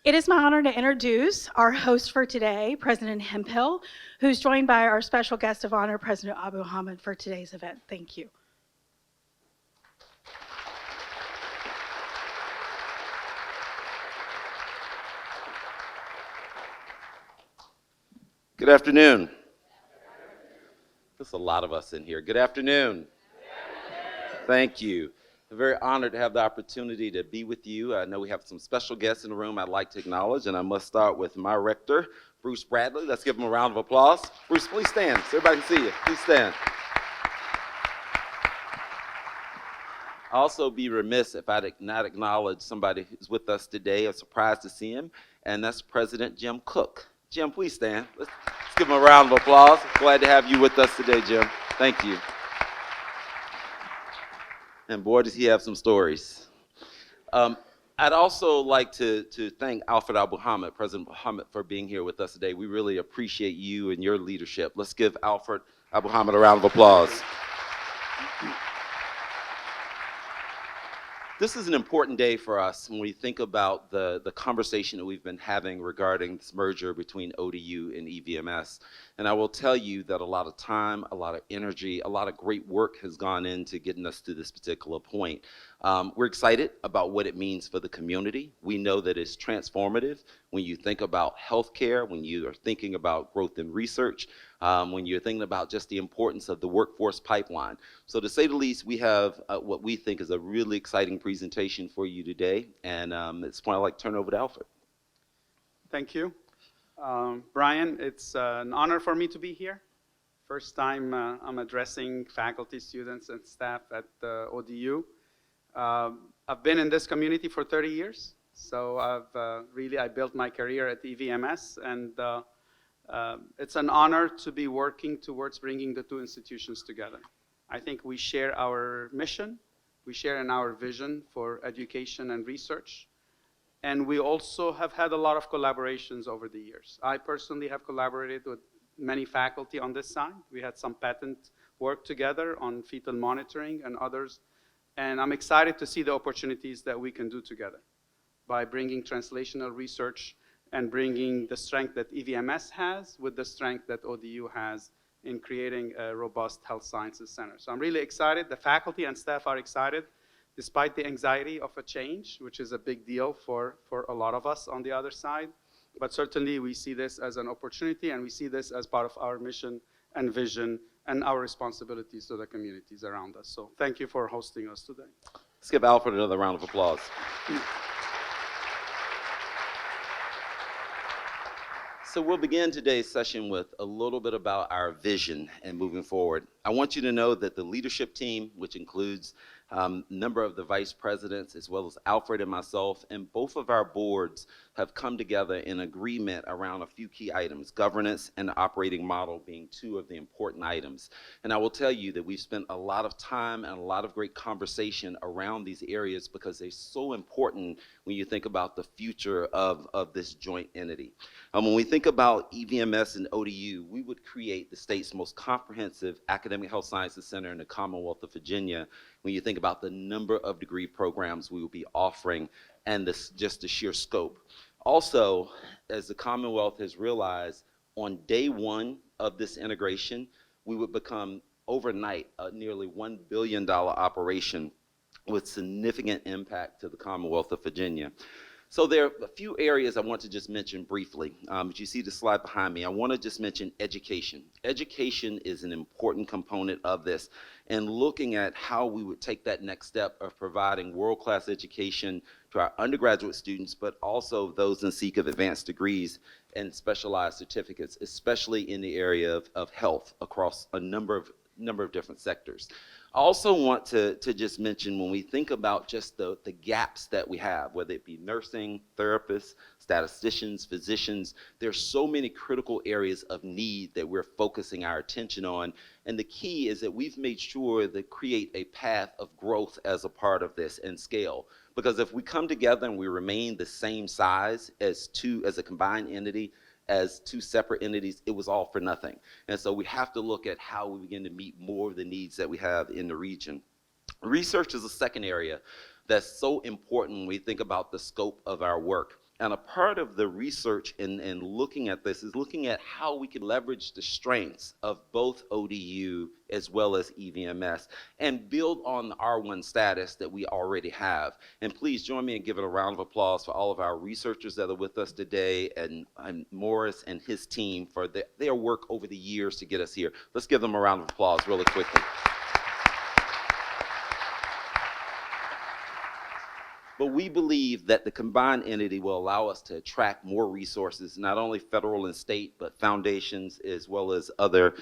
It is my honor to introduce our host for today, President Hemphill, who's joined by our special guest of honor, President Abuhamad, for today's event. Thank you. Good afternoon. There's a lot of us in here. Good afternoon. Thank you. I'm very honored to have the opportunity to be with you. I know we have some special guests in the room I'd like to acknowledge, and I must start with my rector, Bruce Bradley. Let's give him a round of applause. Bruce, please stand so everybody can see you. Please stand. I'll also be remiss if I did not acknowledge somebody who's with us today. I'm surprised to see him, and that's President Jim Cook. Jim, please stand. Let's give him a round of applause. Glad to have you with us today, Jim. Thank you. And boy, does he have some stories. I'd also like to thank Alfred Abuhamad, President Abuhamad, for being here with us today. We really appreciate you and your leadership. Let's give Alfred Abuhamad a round of applause. This is an important day for us when we think about the conversation that we've been having regarding this merger between ODU and EVMS. And I will tell you that a lot of time, a lot of energy, a lot of great work has gone into getting us to this particular point. We're excited about what it means for the community. We know that it's transformative when you think about healthcare, when you are thinking about growth in research, when you're thinking about just the importance of the workforce pipeline. So to say the least, we have what we think is a really exciting presentation for you today. And at this point, I'd like to turn it over to Alfred. Thank you. Brian, it's an honor for me to be here. First time I'm addressing faculty, students, and staff at ODU. I've been in this community for 30 years. So I built my career at EVMS, and it's an honor to be working towards bringing the two institutions together. I think we share our mission, we share in our vision for education and research, and we also have had a lot of collaborations over the years. I personally have collaborated with many faculty on this side. We had some patent work together on fetal monitoring and others, and I'm excited to see the opportunities that we can do together by bringing translational research and bringing the strength that EVMS has with the strength that ODU has in creating a robust health sciences center. So I'm really excited. The faculty and staff are excited, despite the anxiety of a change, which is a big deal for a lot of us on the other side. But certainly we see this as an opportunity, and we see this as part of our mission and vision and our responsibilities to the communities around us. So thank you for hosting us today. Let's give Alfred another round of applause. So we'll begin today's session with a little bit about our vision and moving forward. I want you to know that the leadership team, which includes a number of the vice presidents, as well as Alfred and myself, and both of our boards have come together in agreement around a few key items, governance and the operating model being two of the important items. And I will tell you that we've spent a lot of time and a lot of great conversation around these areas because they're so important when you think about the future of this joint entity. When we think about EVMS and ODU, we would create the state's most comprehensive academic health sciences center in the Commonwealth of Virginia. When you think about the number of degree programs we will be offering and just the sheer scope. Also, as the Commonwealth has realized, on day one of this integration, we would become overnight a nearly $1 billion operation with significant impact to the Commonwealth of Virginia. So there are a few areas I want to just mention briefly. As you see the slide behind me, I want to just mention education. Education is an important component of this, and looking at how we would take that next step of providing world-class education to our undergraduate students, but also those in seek of advanced degrees and specialized certificates, especially in the area of health across a number of different sectors. I also want to just mention when we think about just the gaps that we have, whether it be nursing, therapists, statisticians, physicians, there's so many critical areas of need that we're focusing our attention on. And the key is that we've made sure to create a path of growth as a part of this and scale. Because if we come together and we remain the same size as a combined entity, as two separate entities, it was all for nothing. And so we have to look at how we begin to meet more of the needs that we have in the region. Research is a second area that's so important when we think about the scope of our work. And a part of the research and looking at this is looking at how we can leverage the strengths of both ODU as well as EVMS and build on the R1 status that we already have. And please join me in giving a round of applause for all of our researchers that are with us today, and Morris and his team for their work over the years to get us here. Let's give them a round of applause really quickly. But we believe that the combined entity will allow us to attract more resources, not only federal and state, but foundations as well as other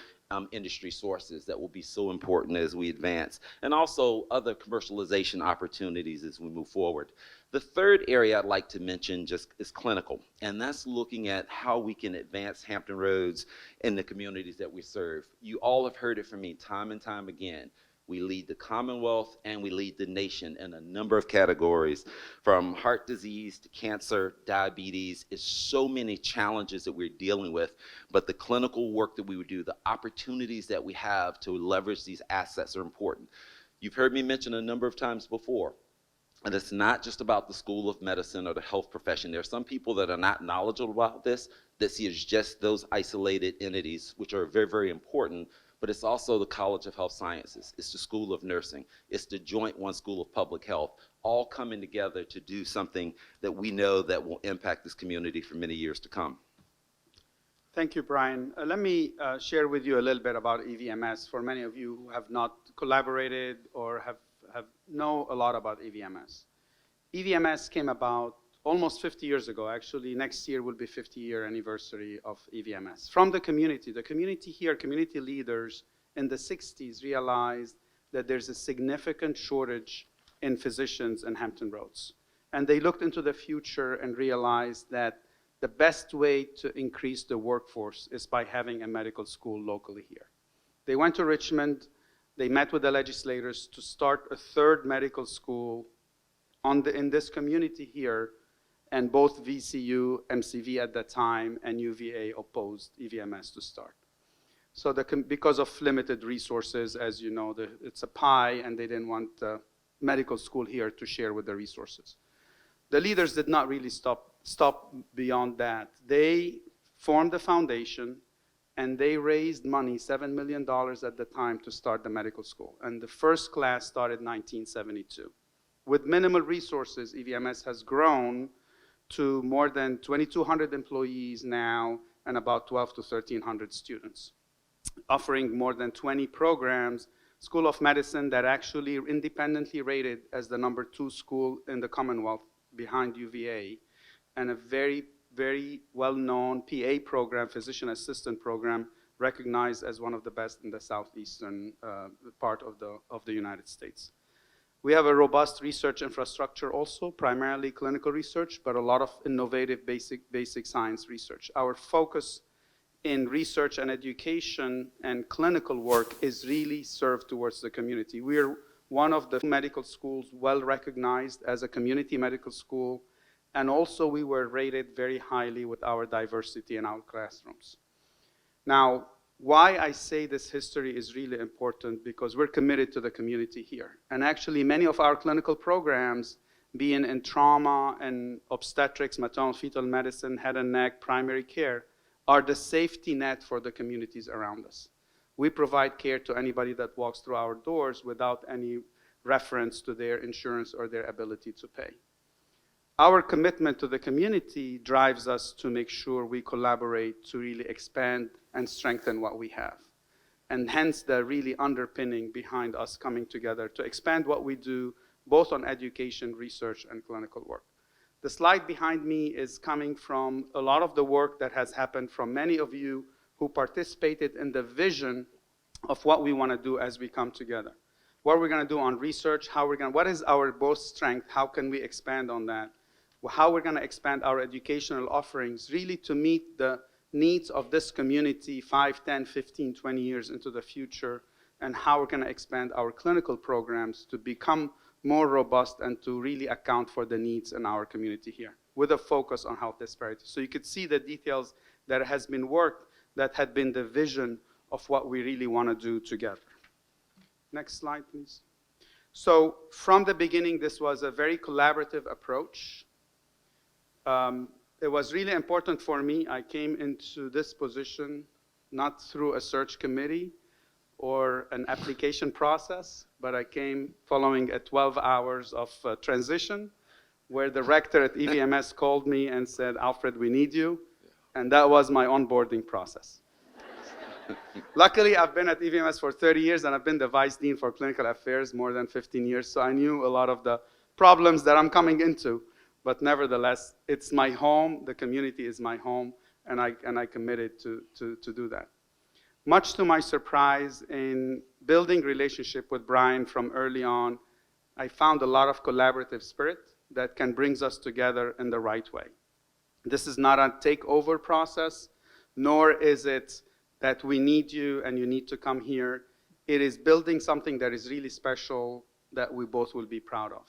industry sources that will be so important as we advance, and also other commercialization opportunities as we move forward. The third area I'd like to mention just is clinical, and that's looking at how we can advance Hampton Roads in the communities that we serve. You all have heard it from me time and time again. We lead the Commonwealth and we lead the nation in a number of categories, from heart disease to cancer, diabetes. It's so many challenges that we're dealing with, but the clinical work that we would do, the opportunities that we have to leverage these assets are important. You've heard me mention a number of times before, and it's not just about the School of Medicine or the health profession. There are some people that are not knowledgeable about this, that see it as just those isolated entities, which are very, very important. But it's also the College of Health Sciences, it's the School of Nursing, it's the Joint One School of Public Health, all coming together to do something that we know that will impact this community for many years to come. Thank you, Brian. Let me share with you a little bit about EVMS for many of you who have not collaborated or have know a lot about EVMS. EVMS came about almost 50 years ago. Actually, next year will be 50-year anniversary of EVMS. From the community here, community leaders in the 60s realized that there's a significant shortage in physicians in Hampton Roads. And they looked into the future and realized that the best way to increase the workforce is by having a medical school locally here. They went to Richmond, they met with the legislators to start a third medical school in this community here, and both VCU, MCV at that time, and UVA opposed EVMS to start. So because of limited resources, as you know, it's a pie, and they didn't want the medical school here to share with the resources. The leaders did not really stop beyond that. They formed a foundation, and they raised money, $7 million at the time, to start the medical school. And the first class started in 1972. With minimal resources, EVMS has grown to more than 2,200 employees now and about 1,200 to 1,300 students, offering more than 20 programs. School of Medicine that actually independently rated as the #2 school in the Commonwealth behind UVA, and a very, very well-known PA program, physician assistant program, recognized as one of the best in the southeastern part of the United States. We have a robust research infrastructure also, primarily clinical research, but a lot of innovative basic science research. Our focus in research and education and clinical work is really served towards the community. We are one of the medical schools well recognized as a community medical school, and also we were rated very highly with our diversity in our classrooms. Now, why I say this history is really important, because we're committed to the community here. And actually, many of our clinical programs, being in trauma and obstetrics, maternal fetal medicine, head and neck, primary care, are the safety net for the communities around us. We provide care to anybody that walks through our doors without any reference to their insurance or their ability to pay. Our commitment to the community drives us to make sure we collaborate to really expand and strengthen what we have. And hence the really underpinning behind us coming together to expand what we do, both on education, research, and clinical work. The slide behind me is coming from a lot of the work that has happened from many of you who participated in the vision of what we want to do as we come together. What we're going to do on research, what is our both strength, how can we expand on that? How we're going to expand our educational offerings really to meet the needs of this community 5, 10, 15, 20 years into the future, and how we're going to expand our clinical programs to become more robust and to really account for the needs in our community here, with a focus on health disparities. So you could see the details that has been worked that had been the vision of what we really want to do together. Next slide, please. So from the beginning, this was a very collaborative approach. It was really important for me. I came into this position not through a search committee or an application process, but I came following a 12 hours of transition where the rector at EVMS called me and said, Alfred, we need you. And that was my onboarding process. Luckily, I've been at EVMS for 30 years, and I've been the Vice Dean for Clinical Affairs more than 15 years, so I knew a lot of the problems that I'm coming into. But nevertheless, it's my home, the community is my home, and I committed to do that. Much to my surprise, in building relationship with Brian from early on, I found a lot of collaborative spirit that can bring us together in the right way. This is not a takeover process, nor is it that we need you and you need to come here. It is building something that is really special that we both will be proud of.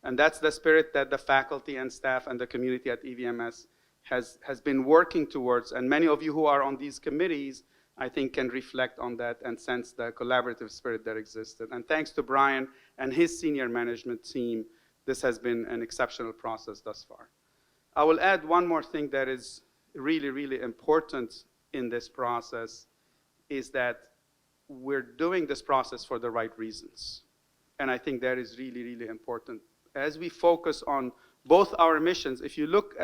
And that's the spirit that the faculty and staff and the community at EVMS has been working towards. And many of you who are on these committees, I think, can reflect on that and sense the collaborative spirit that existed. And thanks to Brian and his senior management team, this has been an exceptional process thus far. I will add one more thing that is really, really important in this process, is that we're doing this process for the right reasons. And I think that is really, really important. As we focus on both our missions, if you look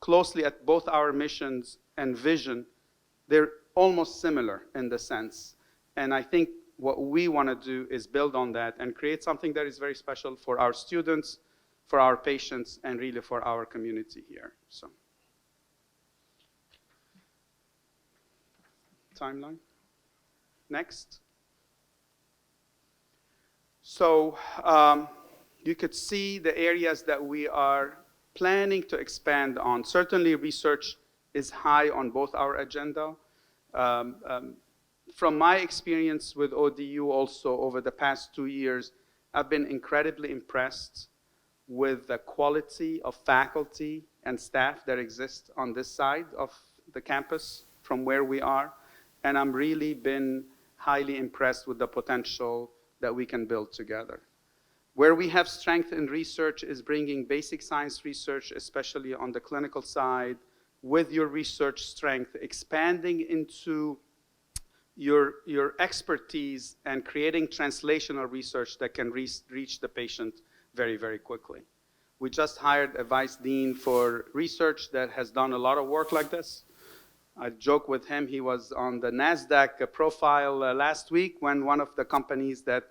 closely at both our missions and vision, they're almost similar in the sense. And I think what we want to do is build on that and create something that is very special for our students, for our patients, and really for our community here. So, timeline. Next. So, you could see the areas that we are planning to expand on. Certainly, research is high on both our agenda. From my experience with ODU also over the past 2 years, I've been incredibly impressed with the quality of faculty and staff that exist on this side of the campus from where we are. And I'm really been highly impressed with the potential that we can build together. Where we have strength in research is bringing basic science research, especially on the clinical side, with your research strength, expanding into your expertise and creating translational research that can reach the patient very, very quickly. We just hired a vice dean for research that has done a lot of work like this. I joke with him, he was on the NASDAQ profile last week when one of the companies that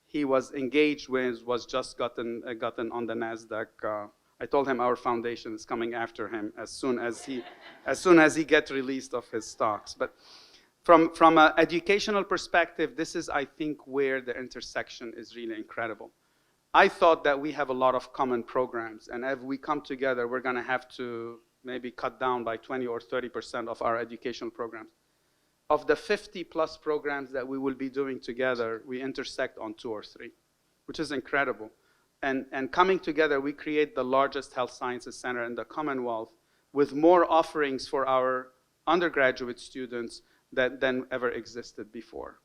he was engaged with was just gotten on the NASDAQ. I told him our foundation is coming after him as soon as he gets released of his stocks. But from an educational perspective, this is, I think, where the intersection is really incredible. I thought that we have a lot of common programs, and as we come together, we're going to have to maybe cut down by 20 or 30% of our educational programs. Of the 50+ programs that we will be doing together, we intersect on 2 or 3, which is incredible. And coming together, we create the largest health sciences center in the Commonwealth with more offerings for our undergraduate students than ever existed before.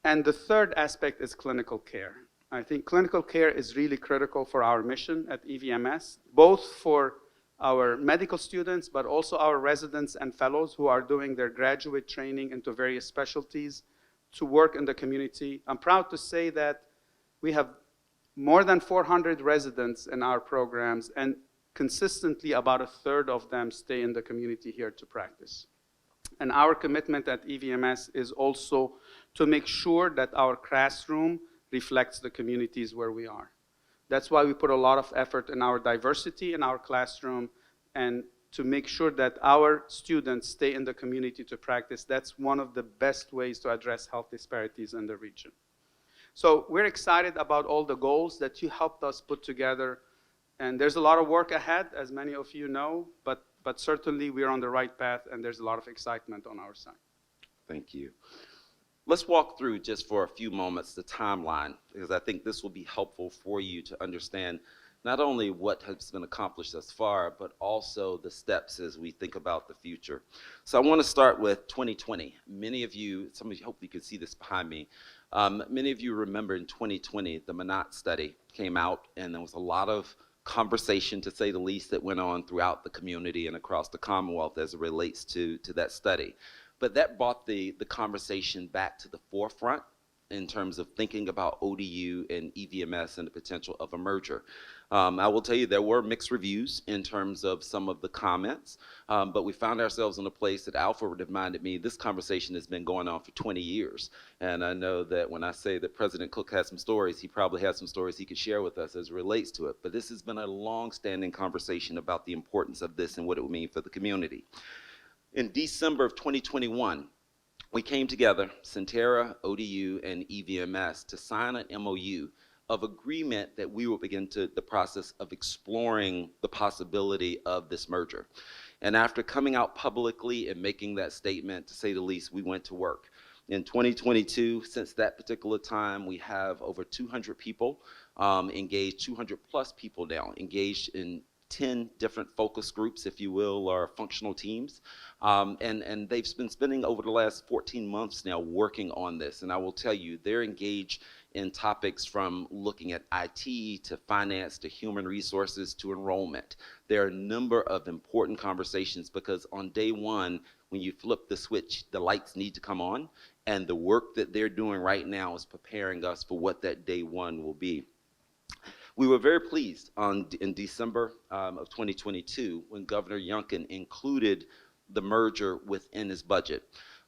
And the third aspect is clinical care. I think clinical care is really critical for our mission at EVMS, both for our medical students, but also our residents and fellows who are doing their graduate training into various specialties to work in the community. I'm proud to say that we have more than 400 residents in our programs, and consistently about 1/3 of them stay in the community here to practice. And our commitment at EVMS is also to make sure that our classroom reflects the communities where we are. That's why we put a lot of effort in our diversity in our classroom and to make sure that our students stay in the community to practice. That's one of the best ways to address health disparities in the region. So we're excited about all the goals that you helped us put together. And there's a lot of work ahead, as many of you know, but certainly we're on the right path and there's a lot of excitement on our side. Thank you. Let's walk through just for a few moments the timeline, because I think this will be helpful for you to understand not only what has been accomplished thus far, but also the steps as we think about the future. So I want to start with 2020. Many of you, some of you, hope you can see this behind me. Many of you remember in 2020, the Manat study came out, and there was a lot of conversation, to say the least, that went on throughout the community and across the Commonwealth as it relates to that study. But that brought the conversation back to the forefront in terms of thinking about ODU and EVMS and the potential of a merger. I will tell you there were mixed reviews in terms of some of the comments, but we found ourselves in a place that Alfred reminded me this conversation has been going on for 20 years. And I know that when I say that President Cook has some stories, he probably has some stories he could share with us as it relates to it. But this has been a long-standing conversation about the importance of this and what it would mean for the community. In December of 2021, we came together, Centera, ODU, and EVMS, to sign an MOU of agreement that we will begin the process of exploring the possibility of this merger. And after coming out publicly and making that statement, to say the least, we went to work. In 2022, since that particular time, we have over 200 people engaged, 200 plus people now engaged in 10 different focus groups, if you will, or functional teams. And they've been spending over the last 14 months now working on this. And I will tell you, they're engaged in topics from looking at IT to finance to human resources to enrollment. There are a number of important conversations because on day one, when you flip the switch, the lights need to come on. And the work that they're doing right now is preparing us for what that day one will be. We were very pleased in December of 2022 when Governor Youngkin included the merger within his budget.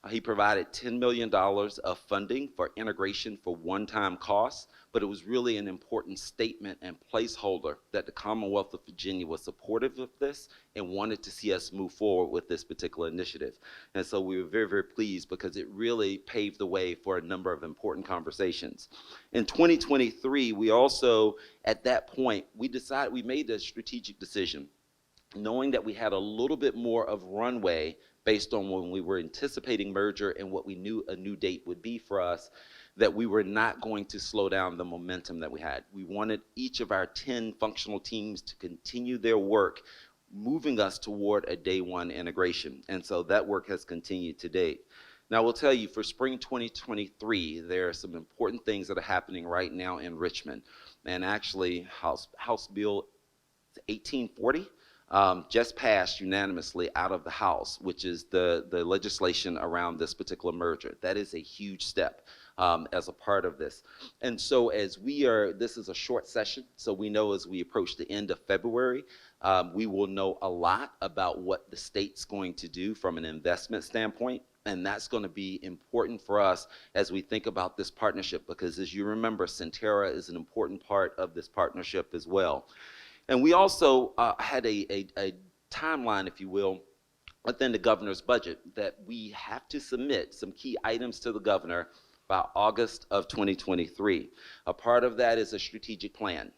He provided $10 million of funding for integration for one-time costs, but it was really an important statement and placeholder that the Commonwealth of Virginia was supportive of this and wanted to see us move forward with this particular initiative. And so we were very, very pleased because it really paved the way for a number of important conversations. In 2023, we also, at that point, we made a strategic decision, knowing that we had a little bit more of runway based on when we were anticipating merger and what we knew a new date would be for us, that we were not going to slow down the momentum that we had. We wanted each of our 10 functional teams to continue their work, moving us toward a day one integration. And so that work has continued to date. Now, I will tell you, for spring 2023, there are some important things that are happening right now in Richmond. And actually, House Bill 1840, just passed unanimously out of the House, which is the legislation around this particular merger. That is a huge step as a part of this. And so as this is a short session, so we know as we approach the end of February, we will know a lot about what the state's going to do from an investment standpoint. And that's going to be important for us as we think about this partnership, because as you remember, Centera is an important part of this partnership as well. And we also had a timeline, if you will, within the governor's budget that we have to submit some key items to the governor by August of 2023. A part of that is a strategic plan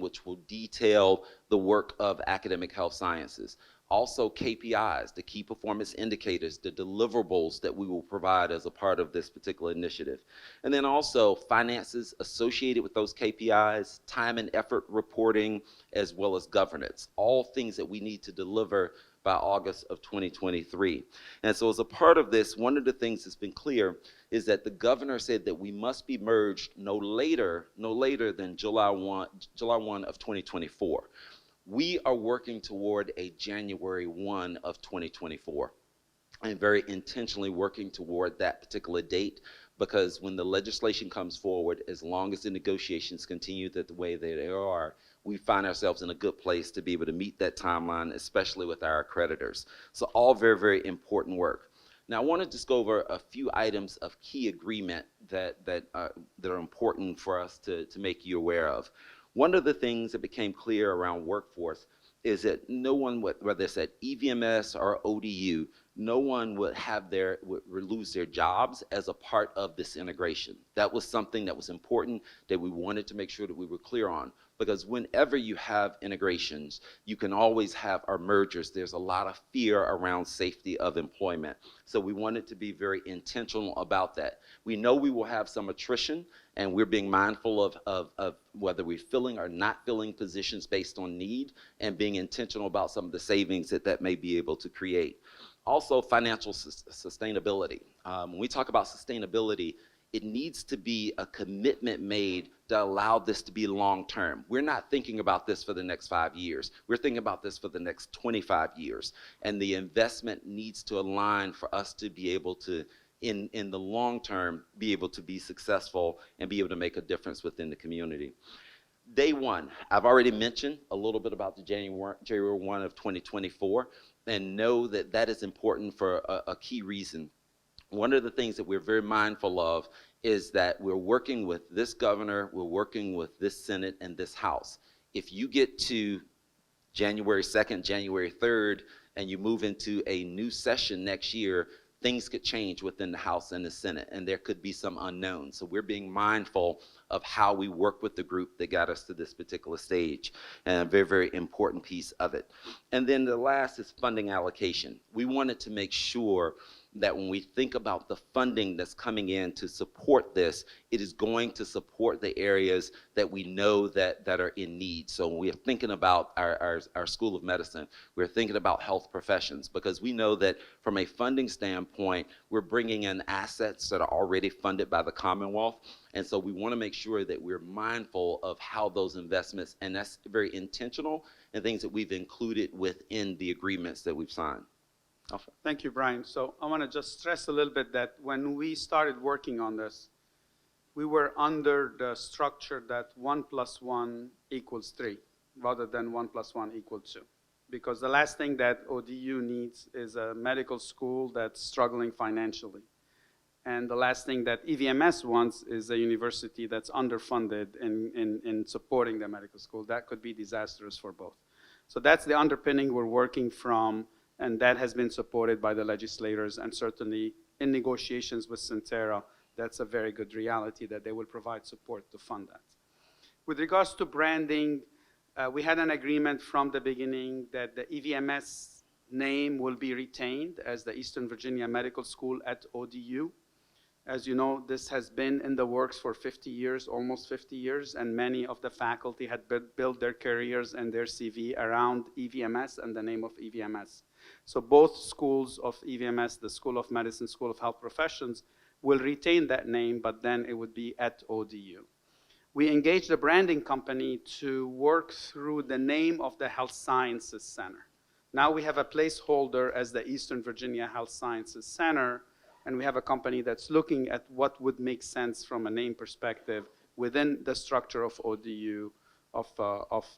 which will detail the work of academic health sciences. Also KPIs, the key performance indicators, the deliverables that we will provide as a part of this particular initiative. And then also finances associated with those KPIs, time and effort reporting, as well as governance, all things that we need to deliver by August of 2023. And so as a part of this, one of the things that's been clear is that the governor said that we must be merged no later than July 1 of 2024. We are working toward a January 1 of 2024 and very intentionally working toward that particular date, because when the legislation comes forward, as long as the negotiations continue the way that they are, we find ourselves in a good place to be able to meet that timeline, especially with our accreditors. So all very, very important work. Now, I want to just go over a few items of key agreement that are important for us to make you aware of. One of the things that became clear around workforce is that no one, whether it's at EVMS or ODU, no one would lose their jobs as a part of this integration. That was something that was important that we wanted to make sure that we were clear on, because whenever you have integrations, you can always have our mergers. There's a lot of fear around safety of employment. So we wanted to be very intentional about that. We know we will have some attrition, and we're being mindful of whether we're filling or not filling positions based on need, and being intentional about some of the savings that may be able to create. Also, financial sustainability. When we talk about sustainability, it needs to be a commitment made to allow this to be long-term. We're not thinking about this for the next 5 years. We're thinking about this for the next 25 years. And the investment needs to align for us to be able to, in the long term, be able to be successful and be able to make a difference within the community. Day one, I've already mentioned a little bit about the January 1 of 2024, and know that that is important for a key reason. One of the things that we're very mindful of is that we're working with this governor, we're working with this Senate and this House. If you get to January 2nd, January 3rd, and you move into a new session next year, things could change within the House and the Senate, and there could be some unknowns. So we're being mindful of how we work with the group that got us to this particular stage, and a very, very important piece of it. And then the last is funding allocation. We wanted to make sure that when we think about the funding that's coming in to support this, it is going to support the areas that we know that are in need. So when we're thinking about our School of Medicine, we're thinking about health professions, because we know that from a funding standpoint, we're bringing in assets that are already funded by the Commonwealth. And so we want to make sure that we're mindful of how those investments, and that's very intentional, and things that we've included within the agreements that we've signed. Alfred. Thank you, Brian. So I want to just stress a little bit that when we started working on this, we were under the structure that 1 + 1 = 3, rather than 1 + 1 = 2. Because the last thing that ODU needs is a medical school that's struggling financially. And the last thing that EVMS wants is a university that's underfunded in supporting the medical school. That could be disastrous for both. So that's the underpinning we're working from, and that has been supported by the legislators, and certainly in negotiations with Centera, that's a very good reality that they will provide support to fund that. With regards to branding, we had an agreement from the beginning that the EVMS name will be retained as the Eastern Virginia Medical School at ODU. As you know, this has been in the works for 50 years, almost 50 years, and many of the faculty had built their careers and their CV around EVMS and the name of EVMS. So both schools of EVMS, the School of Medicine, School of Health Professions, will retain that name, but then it would be at ODU. We engaged a branding company to work through the name of the Health Sciences Center. Now we have a placeholder as the Eastern Virginia Health Sciences Center, and we have a company that's looking at what would make sense from a name perspective within the structure of ODU, of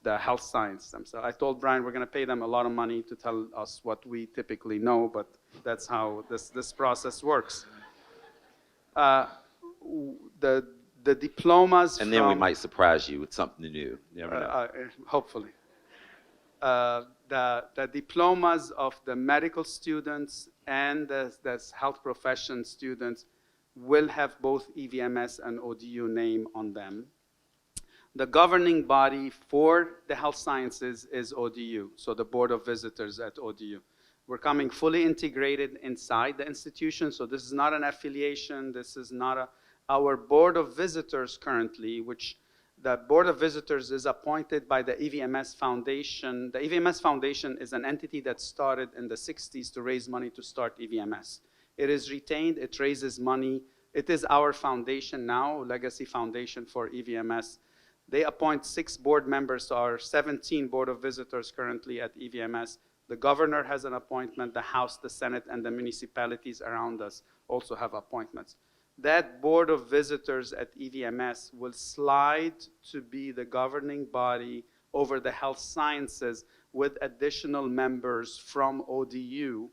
the health science. So I told Brian we're going to pay them a lot of money to tell us what we typically know, but that's how this process works. The diplomas and then we might surprise you with something new. You never know. Hopefully. The diplomas of the medical students and the health profession students will have both EVMS and ODU name on them. The governing body for the health sciences is ODU, so the Board of Visitors at ODU. We're coming fully integrated inside the institution, so this is not an affiliation, this is not our Board of Visitors currently, which the Board of Visitors is appointed by the EVMS Foundation. The EVMS Foundation is an entity that started in the 60s to raise money to start EVMS. It is retained, it raises money. It is our foundation now, Legacy Foundation for EVMS. They appoint 6 board members to our 17 Board of Visitors currently at EVMS. The governor has an appointment, the House, the Senate, and the municipalities around us also have appointments. That Board of Visitors at EVMS will slide to be the governing body over the health sciences with additional members from ODU.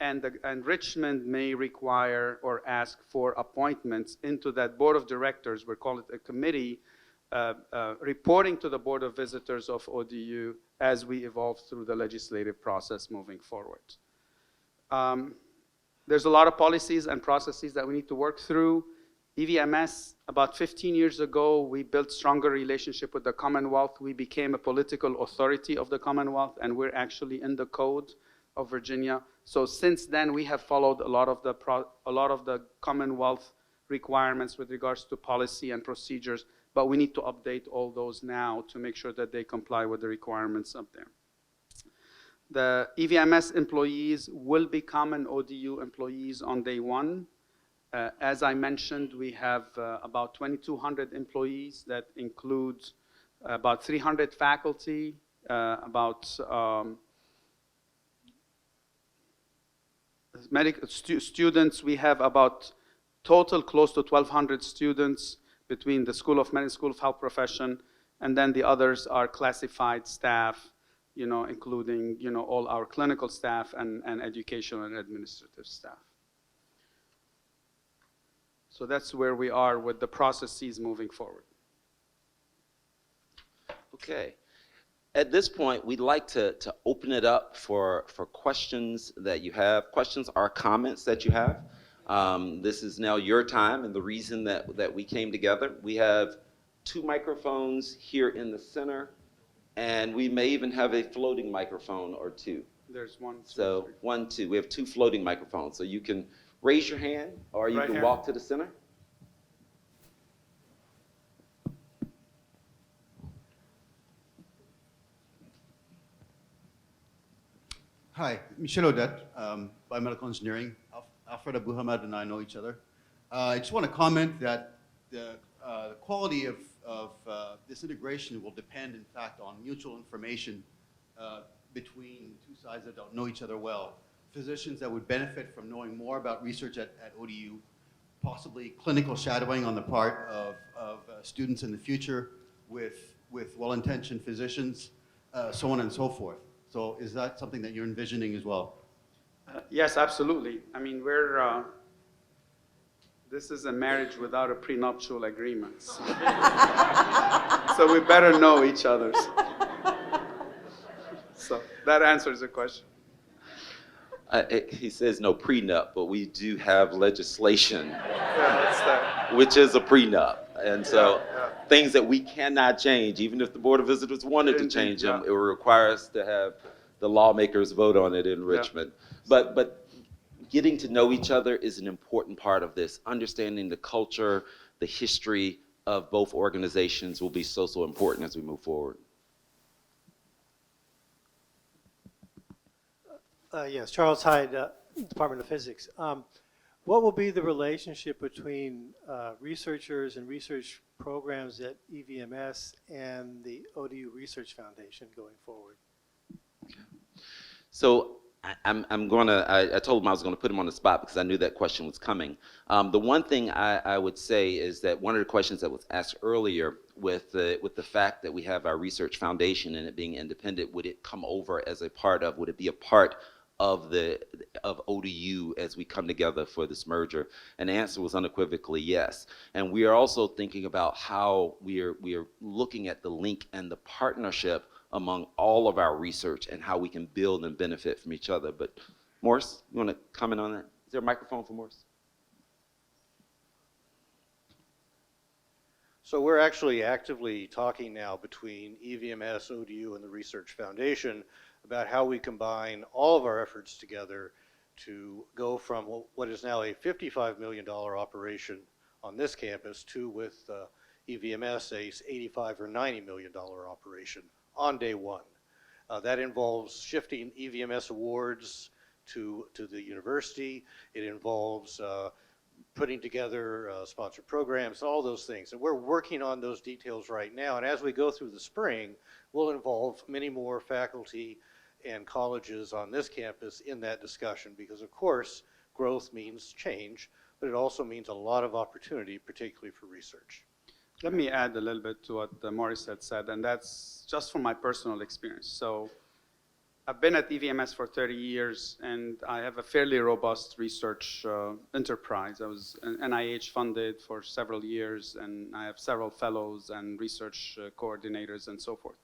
And Richmond may require or ask for appointments into that Board of Directors, we call it a committee, reporting to the Board of Visitors of ODU as we evolve through the legislative process moving forward. There's a lot of policies and processes that we need to work through. EVMS, about 15 years ago, we built stronger relationship with the Commonwealth. We became a political authority of the Commonwealth, and we're actually in the code of Virginia. So since then, we have followed a lot of the Commonwealth requirements with regards to policy and procedures, but we need to update all those now to make sure that they comply with the requirements up there. The EVMS employees will become an ODU employees on day one. As I mentioned, we have about 2,200 employees. That includes about 300 faculty, students. We have about total close to 1,200 students between the School of Medicine, School of Health Profession, and then the others are classified staff, including, all our clinical staff and educational and administrative staff. So that's where we are with the processes moving forward. Okay. At this point, we'd like to open it up for questions that you have, questions or comments that you have. This is now your time, and the reason that we came together. We have 2 microphones here in the center, and we may even have a floating microphone or 2. There's 1, 2, So 3. 1, 2. We have 2 floating microphones, so you can raise your hand, or you Right can here. walk to the center. Hi, Michel Odette, biomedical engineering. Alfred, Abuhamad, and I know each other. I just want to comment that the quality of this integration will depend, in fact, on mutual information between 2 sides that don't know each other well. Physicians that would benefit from knowing more about research at ODU, possibly clinical shadowing on the part of students in the future with well-intentioned physicians, so on and so forth. So is that something that you're envisioning as well? Yes, absolutely. I mean, this is a marriage without a prenuptial agreement. So we better know each other. So that answers the question. He says no prenup, but we do have legislation, Yeah, that's that. which is a prenup. And so Yeah. things that we cannot change, even if the Board of Visitors wanted to Indeed, change them, yeah. it would require us to have the lawmakers vote on it in Richmond. But getting to know each other is an important part of this. Understanding the culture, the history of both organizations will be so important as we move forward. Yes, Charles Hyde, Department of Physics. What will be the relationship between researchers and research programs at EVMS and the ODU Research Foundation going forward? So I told him I was going to put him on the spot because I knew that question was coming. The one thing I would say is that one of the questions that was asked earlier with the fact that we have our research foundation and it being independent, would it come over as a part of, would it be a part of ODU as we come together for this merger? And the answer was unequivocally yes. And we are also thinking about how we are looking at the link and the partnership among all of our research and how we can build and benefit from each other. But Morris, you want to comment on that? Is there a microphone for Morris? So we're actually actively talking now between EVMS, ODU, and the Research Foundation about how we combine all of our efforts together to go from what is now a $55 million operation on this campus to, with EVMS, a $85 or $90 million operation on day one. That involves shifting EVMS awards to the university. It involves putting together sponsored programs, all those things. And we're working on those details right now. And as we go through the spring, we'll involve many more faculty and colleges on this campus in that discussion, because of course, growth means change, but it also means a lot of opportunity, particularly for research. Let me add a little bit to what Morris had said, and that's just from my personal experience. So I've been at EVMS for 30 years, and I have a fairly robust research enterprise. I was NIH funded for several years, and I have several fellows and research coordinators and so forth.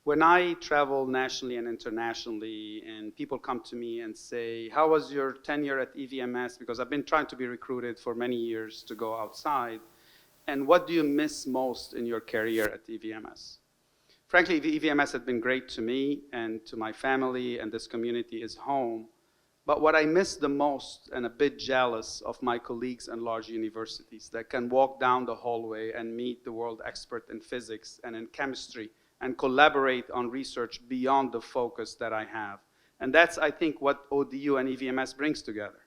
When I travel nationally and internationally, and people come to me and say, how was your tenure at EVMS? Because I've been trying to be recruited for many years to go outside. And what do you miss most in your career at EVMS? Frankly, the EVMS had been great to me and to my family, and this community is home. But what I miss the most, and a bit jealous of my colleagues in large universities that can walk down the hallway and meet the world expert in physics and in chemistry and collaborate on research beyond the focus that I have. And that's, I think, what ODU and EVMS brings together.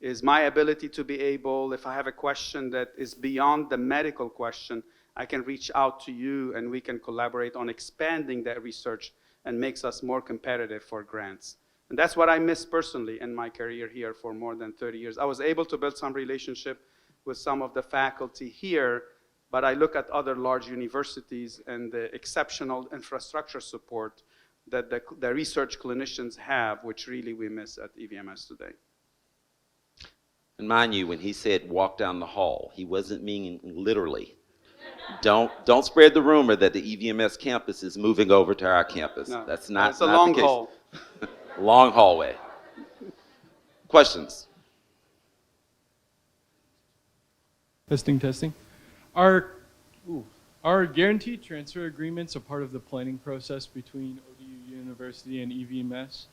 is my ability to be able, if I have a question that is beyond the medical question, I can reach out to you and we can collaborate on expanding that research and makes us more competitive for grants. And that's what I miss personally in my career here for more than 30 years. I was able to build some relationship with some of the faculty here, but I look at other large universities and the exceptional infrastructure support that the research clinicians have, which really we miss at EVMS today. And mind you, when he said walk down the hall, he wasn't meaning literally. Don't spread the rumor that the EVMS campus is moving over to our campus. No, That's not, it's a not long the case. haul. Long hallway. Questions? Testing. Are guaranteed transfer agreements a part of the planning process between ODU University and EVMS?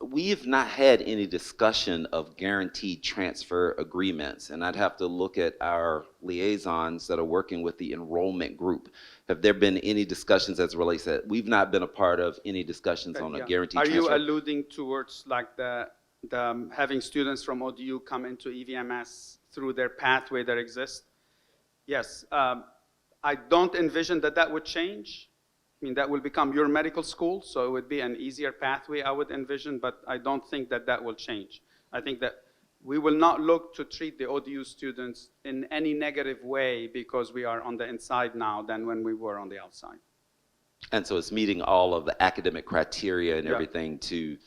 We have not had any discussion of guaranteed transfer agreements, and I'd have to look at our liaisons that are working with the enrollment group. Have there been any discussions as it relates to that? We've not been a part of any discussions on a guaranteed Are transfer. you alluding towards like the having students from ODU come into EVMS through their pathway that exists? Yes. I don't envision that would change. I mean, that will become your medical school, so it would be an easier pathway, I would envision, but I don't think that will change. I think that we will not look to treat the ODU students in any negative way because we are on the inside now than when we were on the outside. And so it's meeting all of the academic criteria and Yeah. everything to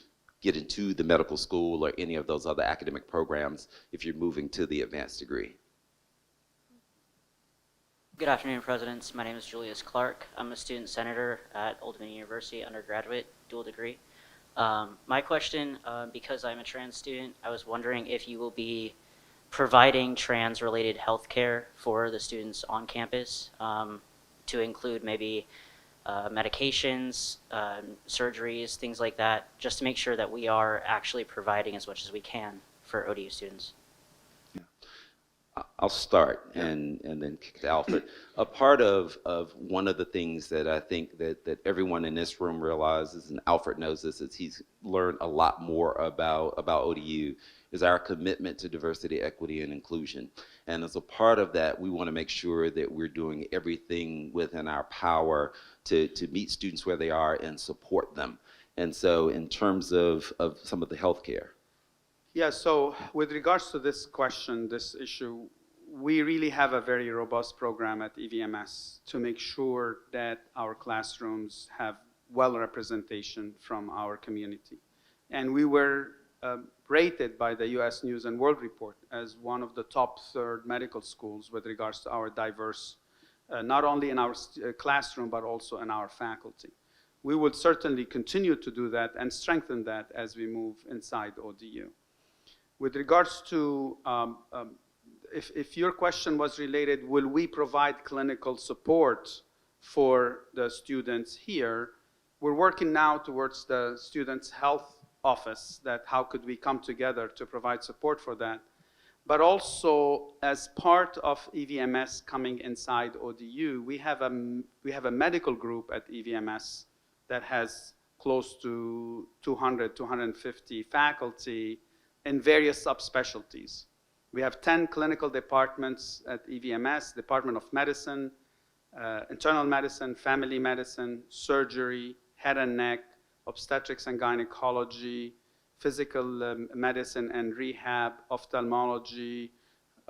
get into the medical school or any of those other academic programs if you're moving to the advanced degree. Good afternoon, Presidents. My name is Julius Clark. I'm a student senator at Old Dominion University, undergraduate, dual degree. My question, because I'm a trans student, I was wondering if you will be providing trans-related health care for the students on campus, to include maybe medications, surgeries, things like that, just to make sure that we are actually providing as much as we can for ODU students. I'll start and then kick to Alfred. A part of one of the things that I think that everyone in this room realizes, and Alfred knows this, is he's learned a lot more about ODU, is our commitment to diversity, equity, and inclusion. And as a part of that, we want to make sure that we're doing everything within our power to meet students where they are and support them. And so in terms of some of the healthcare. Yeah, so with regards to this question, this issue, we really have a very robust program at EVMS to make sure that our classrooms have well representation from our community. And we were rated by the US News and World Report as one of the top 3rd medical schools with regards to our diverse, not only in our classroom, but also in our faculty. We will certainly continue to do that and strengthen that as we move inside ODU. With regards to, if your question was related, will we provide clinical support for the students here? We're working now towards the students' health office, that how could we come together to provide support for that. But also, as part of EVMS coming inside ODU, we have a medical group at EVMS that has close to 200, 250 faculty in various subspecialties. We have 10 clinical departments at EVMS: Department of Medicine, Internal Medicine, Family Medicine, Surgery, Head and Neck, Obstetrics and Gynecology, Physical Medicine and Rehab, Ophthalmology,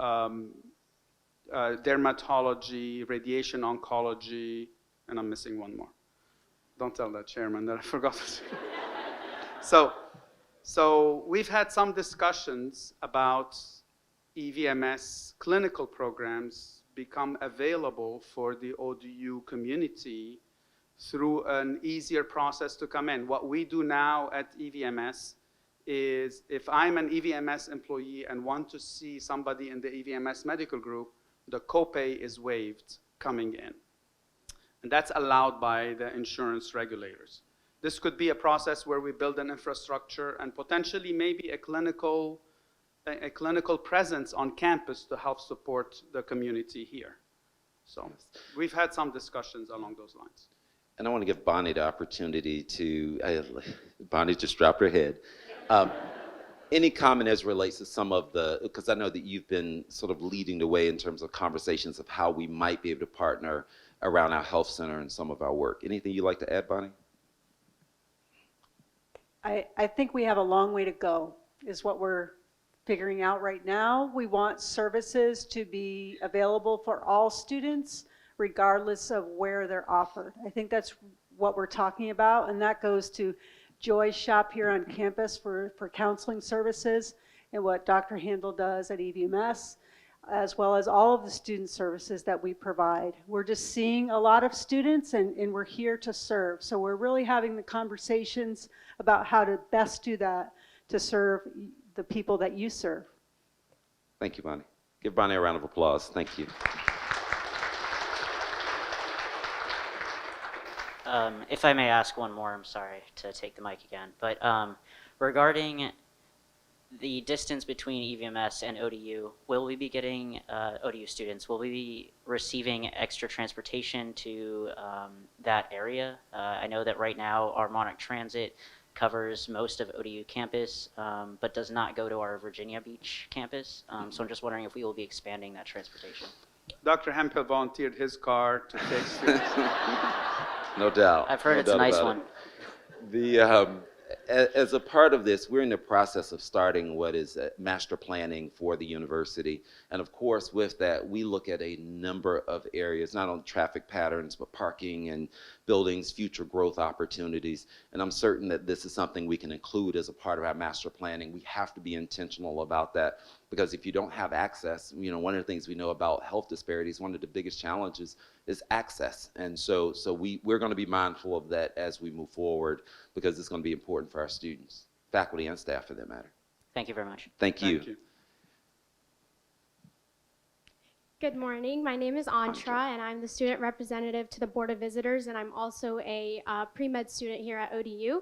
Dermatology, Radiation Oncology, and I'm missing one more. Don't tell that chairman that I forgot. So we've had some discussions about EVMS clinical programs become available for the ODU community through an easier process to come in. What we do now at EVMS is, if I'm an EVMS employee and want to see somebody in the EVMS medical group, the copay is waived coming in. And that's allowed by the insurance regulators. This could be a process where we build an infrastructure and potentially maybe a clinical presence on campus to help support the community here. So we've had some discussions along those lines. And I want to give Bonnie the opportunity to, Bonnie just dropped her head. Any comment as relates to some of the, because I know that you've been sort of leading the way in terms of conversations of how we might be able to partner around our health center and some of our work. Anything you'd like to add, Bonnie? I think we have a long way to go, is what we're figuring out right now. We want services to be available for all students, regardless of where they're offered. I think that's what we're talking about, and that goes to Joy's shop here on campus for counseling services, and what Dr. Handel does at EVMS, as well as all of the student services that we provide. We're just seeing a lot of students, and we're here to serve. So we're really having the conversations about how to best do that to serve the people that you serve. Thank you, Bonnie. Give Bonnie a round of applause. Thank you. If I may ask one more, I'm sorry to take the mic again, but regarding the distance between EVMS and ODU, will we be getting, ODU students, will we be receiving extra transportation to that area? I know that right now our Monarch Transit covers most of ODU campus, but does not go to our Virginia Beach campus. So I'm just wondering if we will be expanding that transportation. Dr. Hemphill volunteered his car to take students. No doubt. I've heard No it's a doubt nice about one. it. As a part of this, we're in the process of starting what is master planning for the university. And of course, with that, we look at a number of areas, not only traffic patterns, but parking and buildings, future growth opportunities. And I'm certain that this is something we can include as a part of our master planning. We have to be intentional about that, because if you don't have access, you know, one of the things we know about health disparities, one of the biggest challenges is access. And so we're going to be mindful of that as we move forward, because it's going to be important for our students, faculty and staff for that matter. Thank you very much. Thank you. Thank you. Good morning. My name is Antra, and I'm the student representative to the Board of Visitors, and I'm also a pre-med student here at ODU.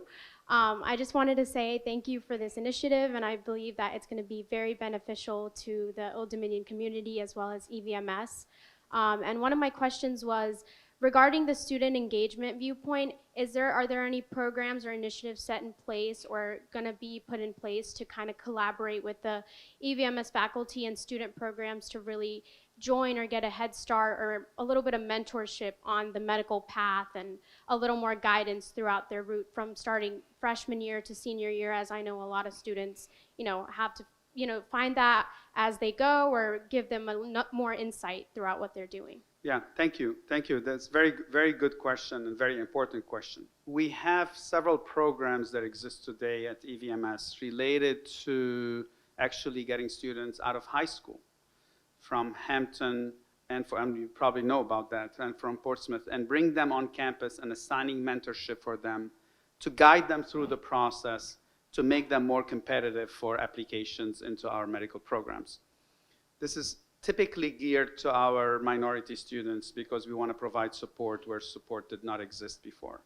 I just wanted to say thank you for this initiative, and I believe that it's going to be very beneficial to the Old Dominion community as well as EVMS. And one of my questions was, regarding the student engagement viewpoint, are there any programs or initiatives set in place or going to be put in place to kind of collaborate with the EVMS faculty and student programs to really join or get a head start or a little bit of mentorship on the medical path and a little more guidance throughout their route from starting freshman year to senior year, as I know a lot of students, have to, find that as they go, or give them more insight throughout what they're doing? Yeah, thank you. Thank you. That's very, very good question and very important question. We have several programs that exist today at EVMS related to actually getting students out of high school from Hampton, and you probably know about that, and from Portsmouth, and bring them on campus and assigning mentorship for them to guide them through the process to make them more competitive for applications into our medical programs. This is typically geared to our minority students because we want to provide support where support did not exist before.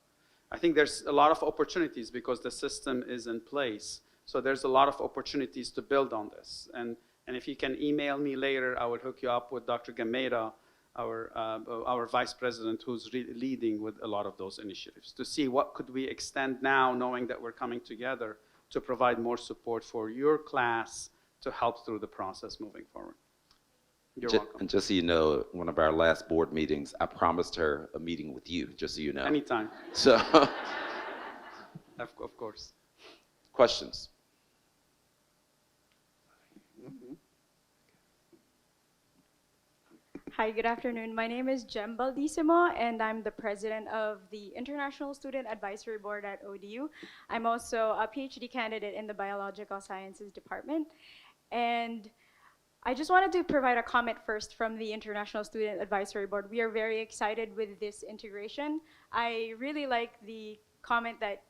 I think there's a lot of opportunities because the system is in place. So there's a lot of opportunities to build on this. And if you can email me later, I would hook you up with Dr. Gameda, our vice president, who's leading with a lot of those initiatives, to see what could we extend now, knowing that we're coming together to provide more support for your class to help through the process moving forward. You're welcome. And just so you know, one of our last board meetings, I promised her a meeting with you, just so you know. Anytime. So, Of course. questions? Hi, good afternoon. My name is Jem Baldissimo, and I'm the president of the International Student Advisory Board at ODU. I'm also a PhD candidate in the Biological Sciences Department. And I just wanted to provide a comment first from the International Student Advisory Board. We are very excited with this integration. I really like the comment that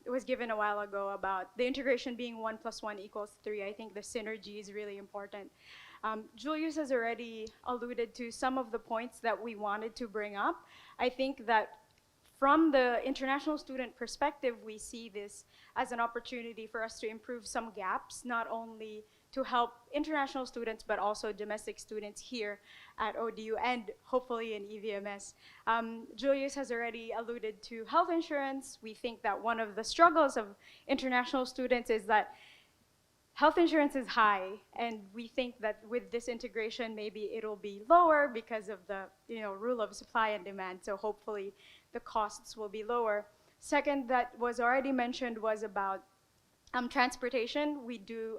was given a while ago about the integration being 1 + 1 = 3. I think the synergy is really important. Julius has already alluded to some of the points that we wanted to bring up. I think that from the international student perspective, we see this as an opportunity for us to improve some gaps, not only to help international students, but also domestic students here at ODU and hopefully in EVMS. Julius has already alluded to health insurance. We think that one of the struggles of international students is that health insurance is high, and we think that with this integration, maybe it'll be lower because of the rule of supply and demand. So hopefully the costs will be lower. Second, that was already mentioned, was about transportation.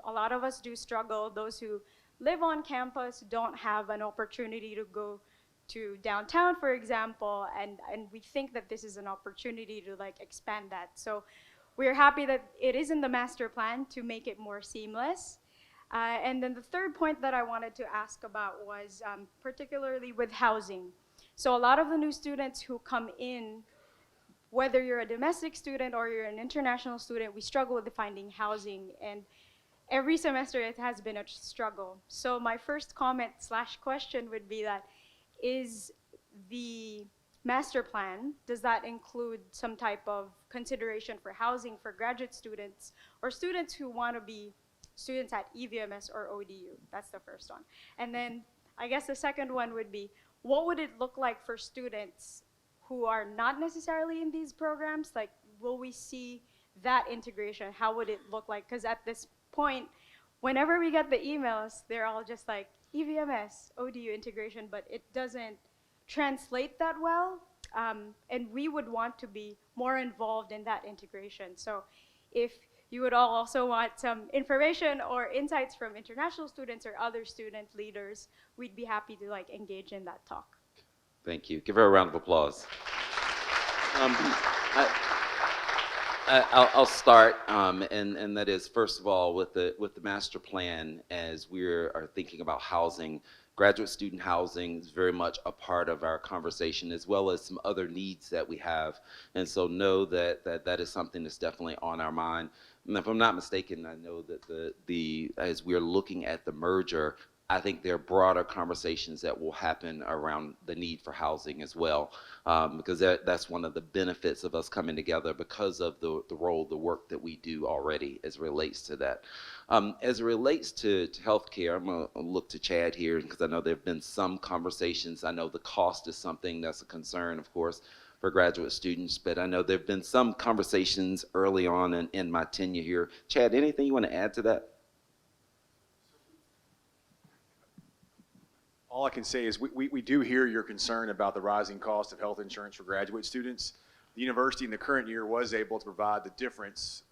A lot of us do struggle. Those who live on campus don't have an opportunity to go to downtown, for example, and we think that this is an opportunity to expand that. So we're happy that it is in the master plan to make it more seamless. And then the third point that I wanted to ask about was particularly with housing. So a lot of the new students who come in, whether you're a domestic student or you're an international student, we struggle with finding housing, and every semester it has been a struggle. So my first comment / question would be that, is the master plan, does that include some type of consideration for housing for graduate students or students who want to be students at EVMS or ODU? That's the first one. And then I guess the second one would be, what would it look like for students who are not necessarily in these programs? Like, will we see that integration? How would it look like? Because at this point, whenever we get the emails, they're all just like EVMS, ODU integration, but it doesn't translate that well. And we would want to be more involved in that integration. So if you would all also want some information or insights from international students or other student leaders, we'd be happy to engage in that talk. Thank you. Give her a round of applause. I'll start, and that is, first of all, with the master plan. As we are thinking about housing, graduate student housing is very much a part of our conversation, as well as some other needs that we have. And so know that is something that's definitely on our mind. And if I'm not mistaken, I know that as we're looking at the merger, I think there are broader conversations that will happen around the need for housing as well, because that's one of the benefits of us coming together because of the role, the work that we do already as it relates to that. As it relates to healthcare, I'm going to look to Chad here because I know there have been some conversations. I know the cost is something that's a concern, of course, for graduate students, but I know there have been some conversations early on in my tenure here. Chad, anything you want to add to that? All I can say is we do hear your concern about the rising cost of health insurance for graduate students. The university in the current year was able to provide the difference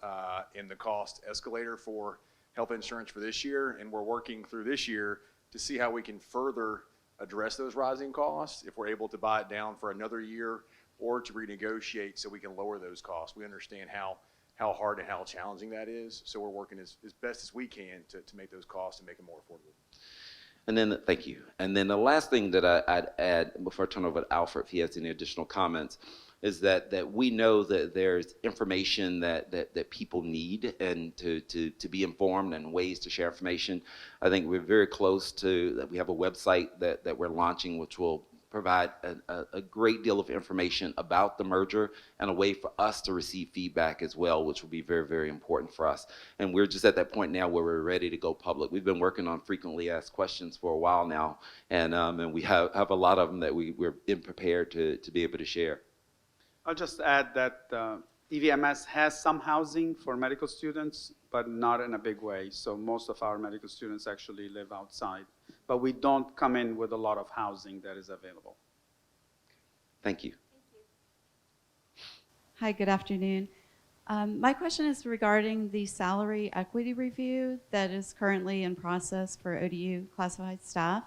in the cost escalator for health insurance for this year, and we're working through this year to see how we can further address those rising costs, if we're able to buy it down for another year or to renegotiate so we can lower those costs. We understand how hard and how challenging that is, so we're working as best as we can to make those costs and make them more affordable. And then, thank you. And then the last thing that I'd add before I turn over to Alfred, if he has any additional comments, is that we know that there's information that people need and to be informed and ways to share information. I think we're very close to that. We have a website that we're launching, which will provide a great deal of information about the merger and a way for us to receive feedback as well, which will be very, very important for us. And we're just at that point now where we're ready to go public. We've been working on frequently asked questions for a while now, and we have a lot of them that we're prepared to be able to share. I'll just add that EVMS has some housing for medical students, but not in a big way. So most of our medical students actually live outside, but we don't come in with a lot of housing that is available. Thank you. Hi, good afternoon. My question is regarding the salary equity review that is currently in process for ODU classified staff.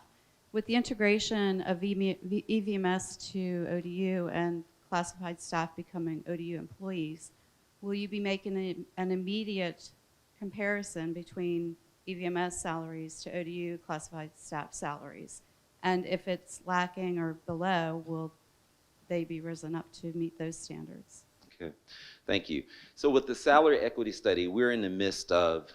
With the integration of EVMS to ODU and classified staff becoming ODU employees, will you be making an immediate comparison between EVMS salaries to ODU classified staff salaries? And if it's lacking or below, will they be risen up to meet those standards? Okay, thank you. So with the salary equity study, we're in the midst of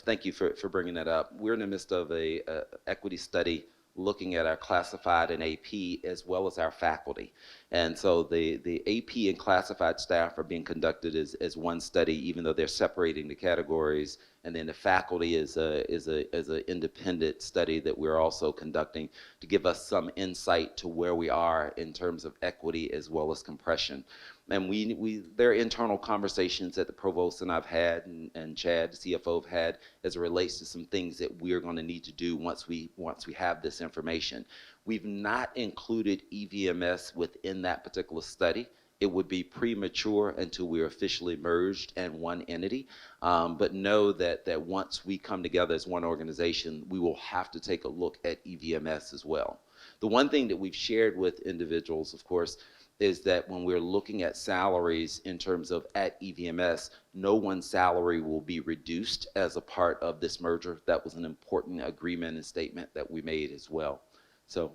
thank you for bringing that up. We're in the midst of a equity study looking at our classified and AP as well as our faculty. And so the AP and classified staff are being conducted as one study, even though they're separating the categories. And then the faculty is an independent study that we're also conducting to give us some insight to where we are in terms of equity as well as compression. And there are internal conversations that the provost and I've had, and Chad, the CFO, have had as it relates to some things that we're going to need to do once we have this information. We've not included EVMS within that particular study. It would be premature until we're officially merged and one entity. But know that once we come together as one organization, we will have to take a look at EVMS as well. The one thing that we've shared with individuals, of course, is that when we're looking at salaries in terms of at EVMS, no one's salary will be reduced as a part of this merger. That was an important agreement and statement that we made as well. So,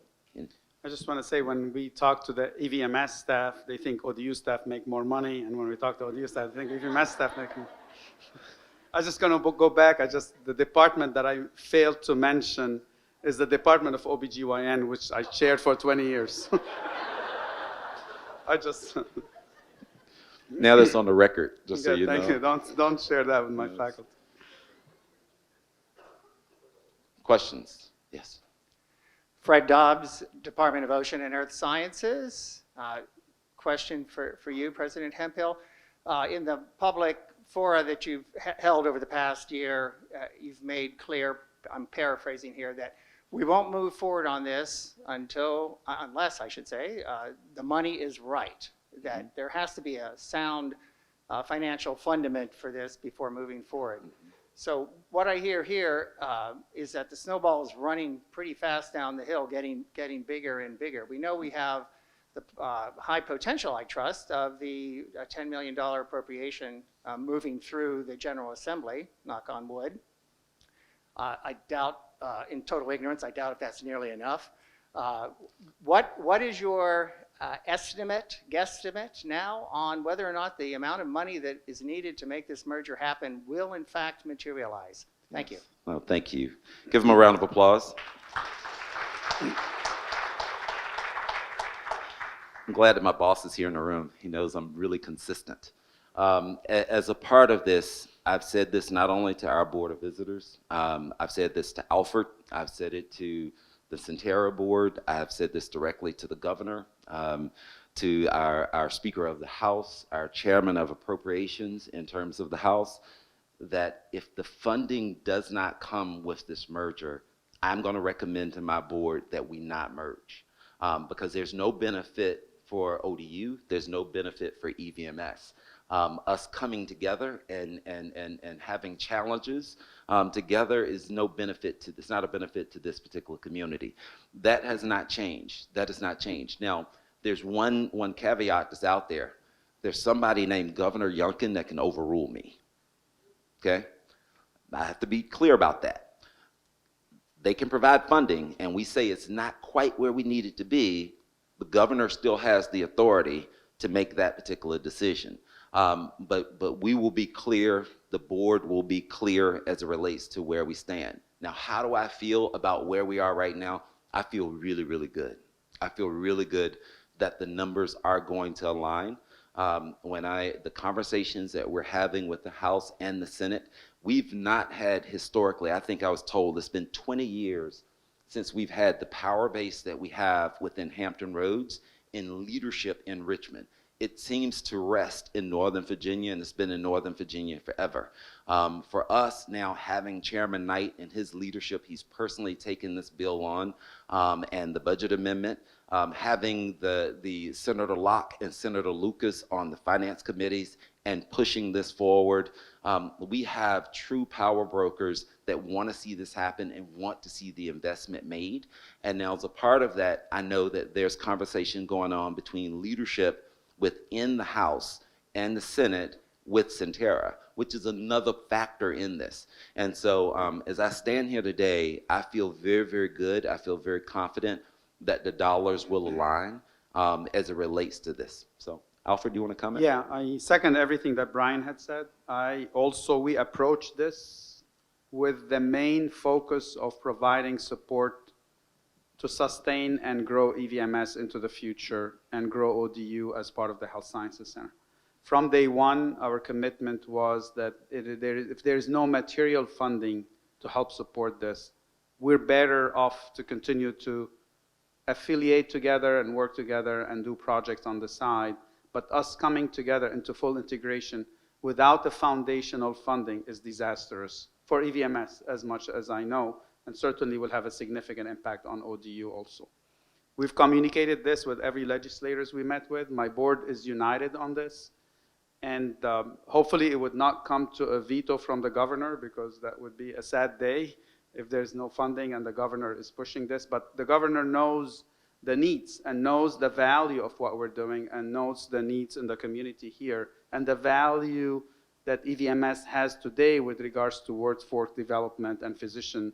I just want to say, when we talk to the EVMS staff, they think ODU staff make more money, and when we talk to ODU staff, they think EVMS staff make more. I'm just going to go back. The department that I failed to mention is the Department of OBGYN, which I chaired for 20 years. Now that's on the record, just so you know. Thank you. Don't share that with my faculty. Questions? Yes. Fred Dobbs, Department of Ocean and Earth Sciences. Question for you, President Hemphill. In the public fora that you've held over the past year, you've made clear, I'm paraphrasing here, that we won't move forward on this unless the money is right, that there has to be a sound financial fundament for this before moving forward. So what I hear here is that the snowball is running pretty fast down the hill, getting bigger and bigger. We know we have the high potential, I trust, of the $10 million appropriation moving through the General Assembly, knock on wood. I doubt, in total ignorance, I doubt if that's nearly enough. What is your guesstimate now on whether or not the amount of money that is needed to make this merger happen will in fact materialize? Thank you. Well, thank you. Give them a round of applause. I'm glad that my boss is here in the room. He knows I'm really consistent. As a part of this, I've said this not only to our Board of Visitors, I've said this to Alfred, I've said it to the Centera Board, I've said this directly to the Governor, to our Speaker of the House, our Chairman of Appropriations in terms of the House, that if the funding does not come with this merger, I'm going to recommend to my board that we not merge, because there's no benefit for ODU, there's no benefit for EVMS. Us coming together and having challenges together is no benefit to this, not a benefit to this particular community. That has not changed. That has not changed. Now, there's one caveat that's out there. There's somebody named Governor Youngkin that can overrule me. Okay? I have to be clear about that. They can provide funding, and we say it's not quite where we need it to be. The governor still has the authority to make that particular decision. But we will be clear, the board will be clear as it relates to where we stand. Now, how do I feel about where we are right now? I feel really, really good. I feel really good that the numbers are going to align. The conversations that we're having with the House and the Senate, we've not had historically, I think I was told it's been 20 years since we've had the power base that we have within Hampton Roads in leadership in Richmond. It seems to rest in Northern Virginia, and it's been in Northern Virginia forever. For us now, having Chairman Knight and his leadership, he's personally taken this bill on, and the budget amendment, having the Senator Locke and Senator Lucas on the finance committees and pushing this forward. We have true power brokers that want to see this happen and want to see the investment made. And now, as a part of that, I know that there's conversation going on between leadership within the House and the Senate with Centera, which is another factor in this. And so as I stand here today, I feel very, very good. I feel very confident that the dollars will align as it relates to this. So, Alfred, do you want to comment? Yeah, I second everything that Brian had said. We approach this with the main focus of providing support to sustain and grow EVMS into the future and grow ODU as part of the Health Sciences Center. From day one, our commitment was that if there is no material funding to help support this, we're better off to continue to affiliate together and work together and do projects on the side. But us coming together into full integration without the foundational funding is disastrous for EVMS, as much as I know, and certainly will have a significant impact on ODU also. We've communicated this with every legislators we met with. My board is united on this. And hopefully it would not come to a veto from the governor, because that would be a sad day if there's no funding and the governor is pushing this. But the governor knows the needs and knows the value of what we're doing and knows the needs in the community here and the value that EVMS has today with regards to workforce development and physician,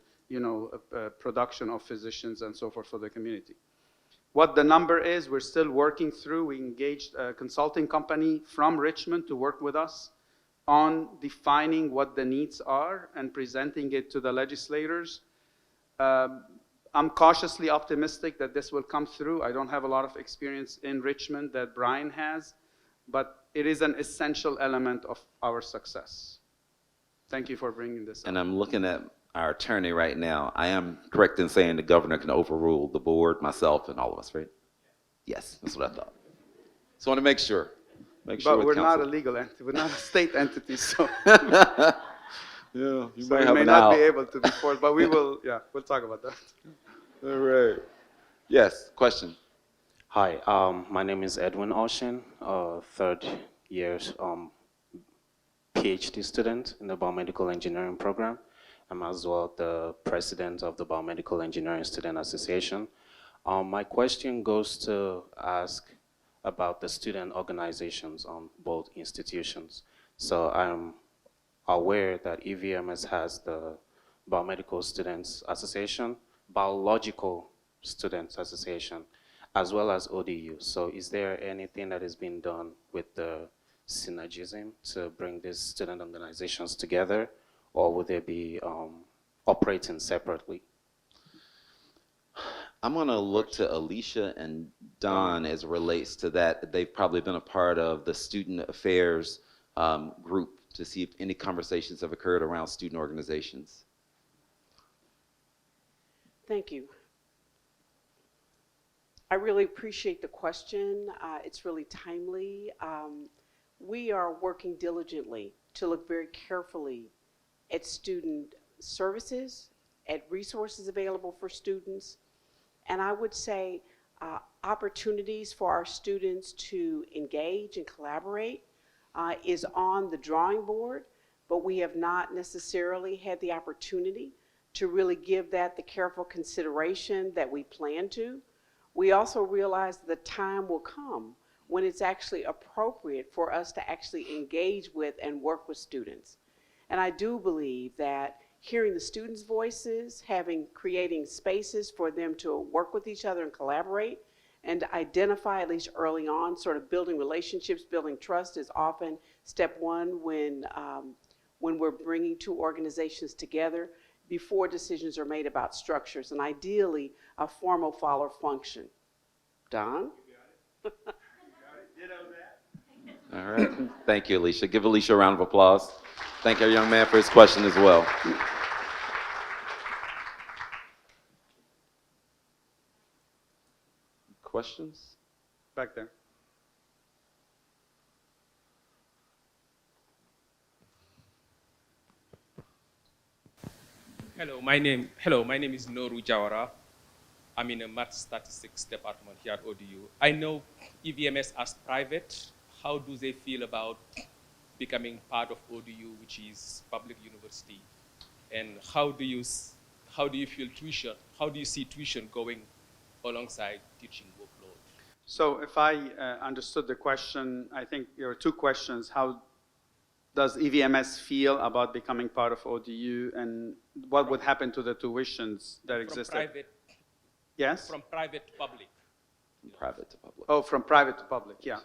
production of physicians and so forth for the community. What the number is, we're still working through. We engaged a consulting company from Richmond to work with us on defining what the needs are and presenting it to the legislators. I'm cautiously optimistic that this will come through. I don't have a lot of experience in Richmond that Brian has, but it is an essential element of our success. Thank you for bringing this up. And I'm looking at our attorney right now. I am correct in saying the governor can overrule the board, myself, and all of us, right? Yes, that's what I thought. So I want to make sure. But we're not a legal entity. We're not a state entity, so Yeah, you so might we have may an not out. be able to be forced. But we will. Yeah, we'll talk about that. All right. Yes, question. Hi, my name is Edwin Ocean, third year Ph.D. student in the biomedical engineering program. I'm as well the president of the Biomedical Engineering Student Association. My question goes to ask about the student organizations on both institutions. So I'm aware that EVMS has the Biomedical Students Association, Biological Students Association, as well as ODU. So is there anything that is being done with the synergism to bring these student organizations together, or would they be operating separately? I'm going to look to Alicia and Don as it relates to that. They've probably been a part of the student affairs group to see if any conversations have occurred around student organizations. Thank you. I really appreciate the question. It's really timely. We are working diligently to look very carefully at student services, at resources available for students, and I would say opportunities for our students to engage and collaborate is on the drawing board, but we have not necessarily had the opportunity to really give that the careful consideration that we plan to. We also realize that the time will come when it's actually appropriate for us to actually engage with and work with students. And I do believe that hearing the students' voices, creating spaces for them to work with each other and collaborate, and to identify, at least early on, sort of building relationships, building trust is often step one when we're bringing two organizations together before decisions are made about structures, and ideally a formal follow function. Don? All right. Thank you, Alicia. Give Alicia a round of applause. Thank our young man for his question as well. Questions? Back there. Hello, my name is Noru Jawara. I'm in a math statistics department here at ODU. I know EVMS as private. How do they feel about becoming part of ODU, which is public university? And how do you feel tuition? How do you see tuition going alongside teaching workload? So if I understood the question, I think there are two questions. How does EVMS feel about becoming part of ODU, and what would happen to the tuitions that exist? From private. Yes? From private to public. From private to public. Oh, from private to public, yeah.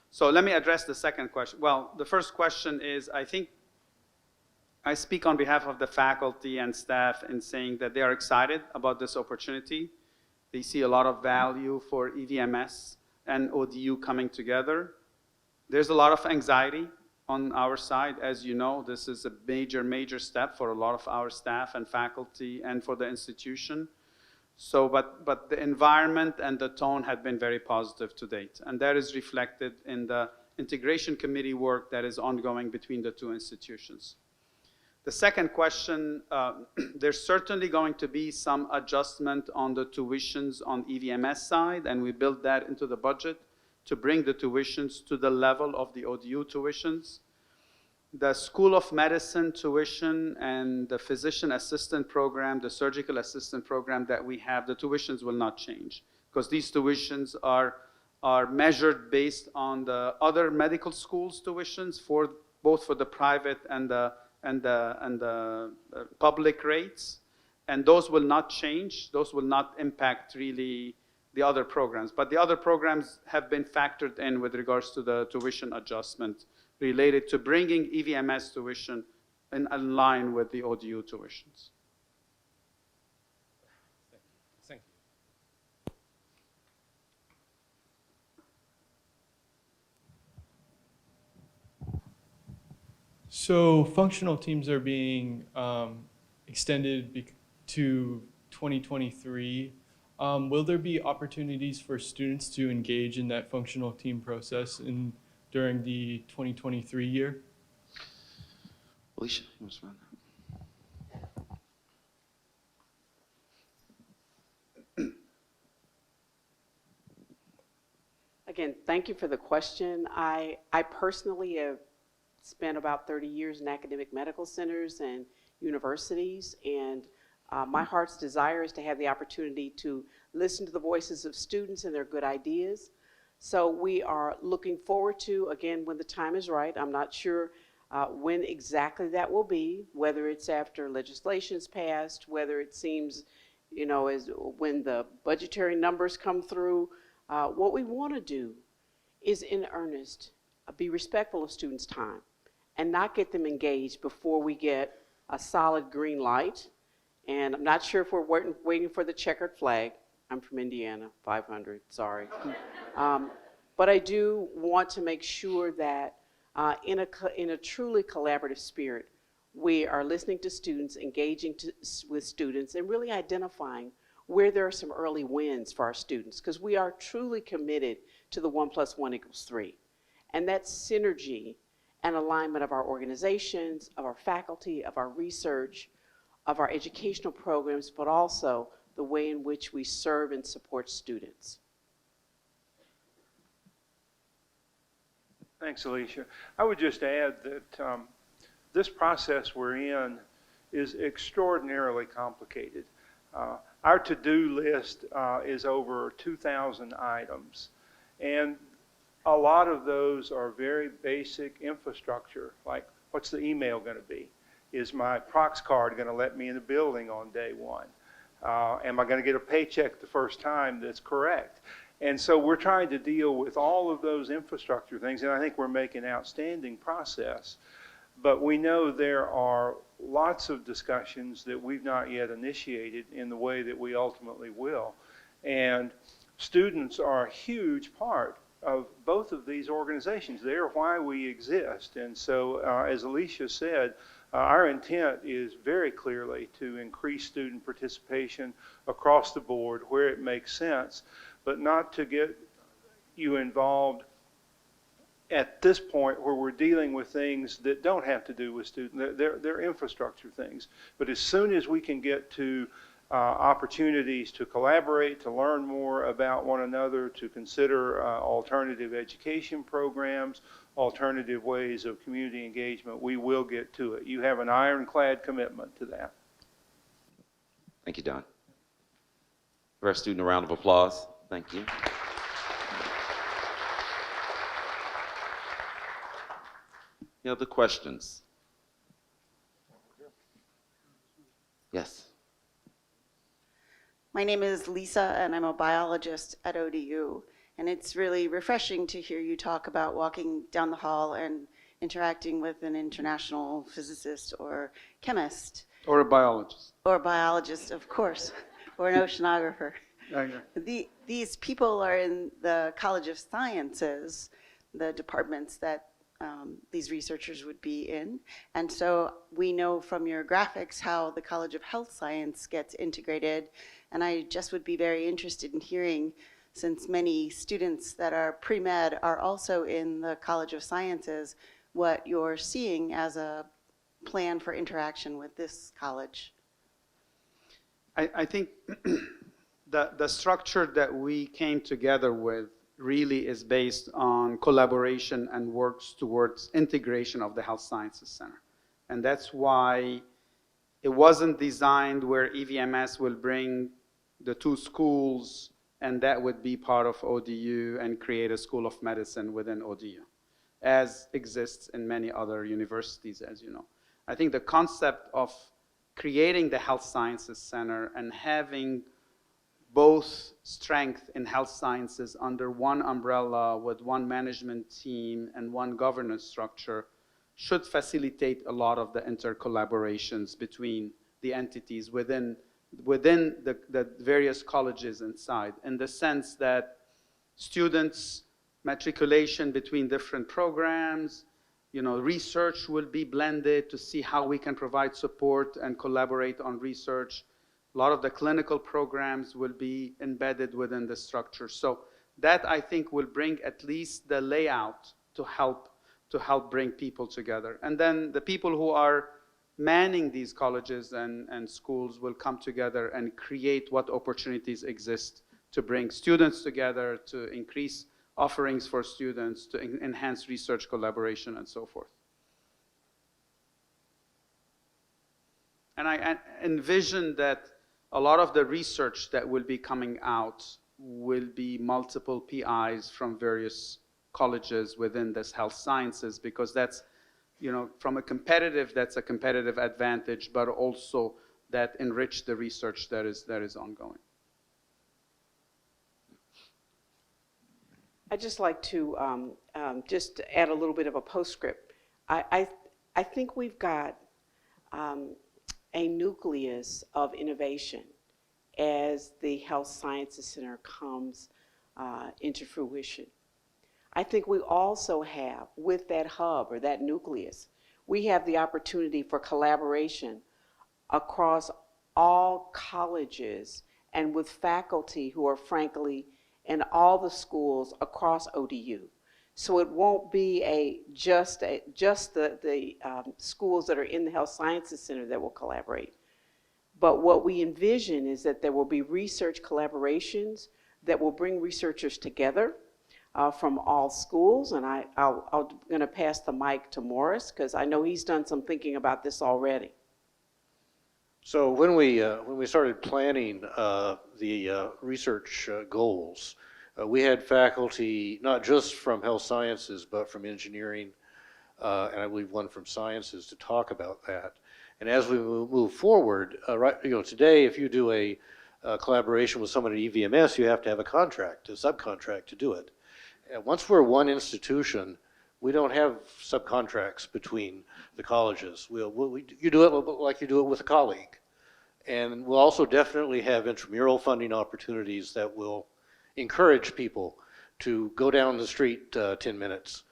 So let me address the second question. Well, the first question is, I think I speak on behalf of the faculty and staff in saying that they are excited about this opportunity. They see a lot of value for EVMS and ODU coming together. There's a lot of anxiety on our side. As you know, this is a major, major step for a lot of our staff and faculty and for the institution. So, but the environment and the tone had been very positive to date. And that is reflected in the integration committee work that is ongoing between the two institutions. The second question, there's certainly going to be some adjustment on the tuitions on EVMS side, and we built that into the budget to bring the tuitions to the level of the ODU tuitions. The School of Medicine tuition and the physician assistant program, the surgical assistant program that we have, the tuitions will not change because these tuitions are measured based on the other medical schools tuitions for both for the private and the public rates, and those will not change. Those will not impact really the other programs, but the other programs have been factored in with regards to the tuition adjustment related to bringing EVMS tuition in line with the ODU tuitions. Thank you. So functional teams are being extended to 2023. Will there be opportunities for students to engage in that functional team process during the 2023 year? Alicia, you want to respond? Again, thank you for the question. I personally have spent about 30 years in academic medical centers and universities, and my heart's desire is to have the opportunity to listen to the voices of students and their good ideas. So we are looking forward to, again, when the time is right. I'm not sure when exactly that will be, whether it's after legislation is passed, whether it seems, you know, as when the budgetary numbers come through. What we want to do is, in earnest, be respectful of students' time and not get them engaged before we get a solid green light. And I'm not sure if we're waiting for the checkered flag. I'm from Indiana, 500, sorry. But I do want to make sure that in a truly collaborative spirit, we are listening to students, engaging with students, and really identifying where there are some early wins for our students, because we are truly committed to the 1 + 1 = 3. And that synergy and alignment of our organizations, of our faculty, of our research, of our educational programs, but also the way in which we serve and support students. Thanks, Alicia. I would just add that this process we're in is extraordinarily complicated. Our to-do list is over 2,000 items, and a lot of those are very basic infrastructure, like what's the email going to be? Is my prox card going to let me in the building on day one? Am I going to get a paycheck the first time that's correct? And so we're trying to deal with all of those infrastructure things, and I think we're making outstanding progress. But we know there are lots of discussions that we've not yet initiated in the way that we ultimately will. And students are a huge part of both of these organizations. They're why we exist. And so, as Alicia said, our intent is very clearly to increase student participation across the board where it makes sense, but not to get you involved at this point where we're dealing with things that don't have to do with students. They're infrastructure things. But as soon as we can get to opportunities to collaborate, to learn more about one another, to consider alternative education programs, alternative ways of community engagement, we will get to it. You have an ironclad commitment to that. Thank you, Don. Give our student a round of applause. Thank you. Any other questions? Yes. My name is Lisa, and I'm a biologist at ODU. And it's really refreshing to hear you talk about walking down the hall and interacting with an international physicist or chemist. Or a biologist. Or a biologist, of course, or an oceanographer. These people are in the College of Sciences, the departments that these researchers would be in. And so we know from your graphics how the College of Health Science gets integrated. And I just would be very interested in hearing, since many students that are pre-med are also in the College of Sciences, what you're seeing as a plan for interaction with this college. I think the structure that we came together with really is based on collaboration and works towards integration of the Health Sciences Center. And that's why it wasn't designed where EVMS will bring the two schools and that would be part of ODU and create a School of Medicine within ODU, as exists in many other universities, as you know. I think the concept of creating the Health Sciences Center and having both strength in health sciences under one umbrella with one management team and one governance structure should facilitate a lot of the intercollaborations between the entities within the various colleges inside, in the sense that students' matriculation between different programs, research will be blended to see how we can provide support and collaborate on research. A lot of the clinical programs will be embedded within the structure. So that, I think, will bring at least the layout to help bring people together. And then the people who are manning these colleges and schools will come together and create what opportunities exist to bring students together, to increase offerings for students, to enhance research collaboration, and so forth. And I envision that a lot of the research that will be coming out will be multiple PIs from various colleges within this health sciences, because that's, from a competitive, that's a competitive advantage, but also that enrich the research that is ongoing. I'd just like to just add a little bit of a postscript. I think we've got a nucleus of innovation as the Health Sciences Center comes into fruition. I think we also have, with that hub or that nucleus, we have the opportunity for collaboration across all colleges and with faculty who are frankly in all the schools across ODU. So it won't be just the schools that are in the Health Sciences Center that will collaborate. But what we envision is that there will be research collaborations that will bring researchers together from all schools. And I'm going to pass the mic to Morris, because I know he's done some thinking about this already. So when we started planning the research goals, we had faculty not just from health sciences, but from engineering, and I believe one from sciences, to talk about that. And as we move forward, today, if you do a collaboration with someone at EVMS, you have to have a contract, a subcontract to do it. And once we're one institution, we don't have subcontracts between the colleges. You do it like you do it with a colleague. And we'll also definitely have intramural funding opportunities that will encourage people to go down the street 10 minutes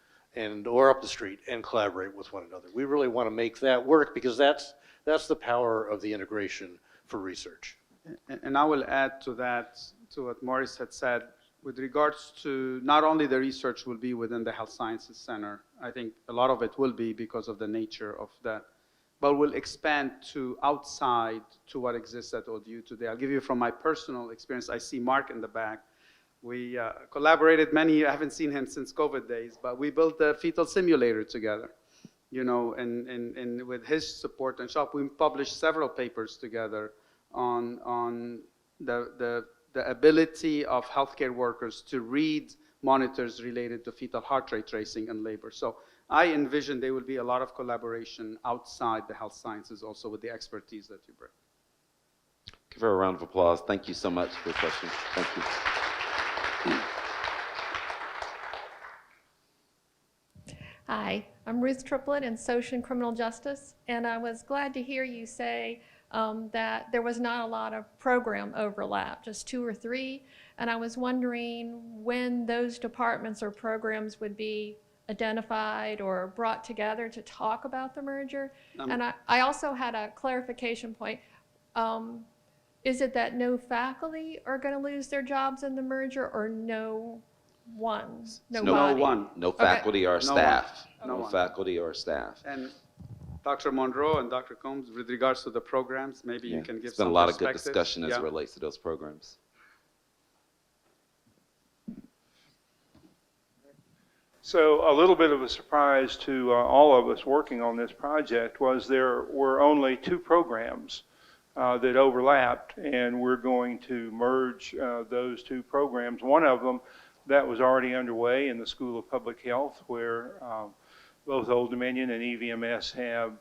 or up the street and collaborate with one another. We really want to make that work, because that's the power of the integration for research. And I will add to that, to what Morris had said, with regards to not only the research will be within the Health Sciences Center, I think a lot of it will be because of the nature of that, but will expand to outside to what exists at ODU today. I'll give you from my personal experience. I see Mark in the back. We collaborated I haven't seen him since COVID days, but we built a fetal simulator together, and with his support and help, we published several papers together on the ability of healthcare workers to read monitors related to fetal heart rate tracing and labor. So I envision there will be a lot of collaboration outside the health sciences also with the expertise that you bring. Give her a round of applause. Thank you so much for the question. Thank you. Hi, I'm Ruth Triplett in Social and Criminal Justice, and I was glad to hear you say that there was not a lot of program overlap, just 2 or 3, and I was wondering when those departments or programs would be identified or brought together to talk about the merger? Um, And I also had a clarification point. Is it that no faculty are going to lose their jobs in the merger, or no one? Nobody? No Okay. faculty or No staff. one. No No one. faculty or staff. And Dr. Monroe and Dr. Combs, with regards to the programs, maybe you can give It's been some a lot of good perspectives. discussion as Yeah. it relates to those programs. So a little bit of a surprise to all of us working on this project was there were only 2 programs that overlapped, and we're going to merge those 2 programs. One of them that was already underway in the School of Public Health, where both Old Dominion and EVMS have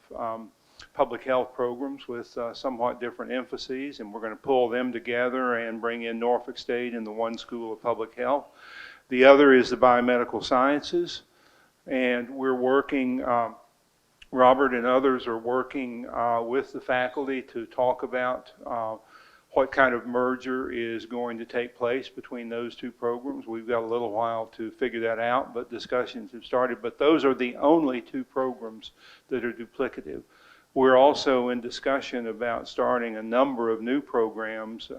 public health programs with somewhat different emphases, and we're going to pull them together and bring in Norfolk State in the one School of Public Health. The other is the biomedical sciences, and we're working, Robert and others are working with the faculty to talk about what kind of merger is going to take place between those 2 programs. We've got a little while to figure that out, but discussions have started. But those are the only 2 programs that are duplicative. We're also in discussion about starting a number of new programs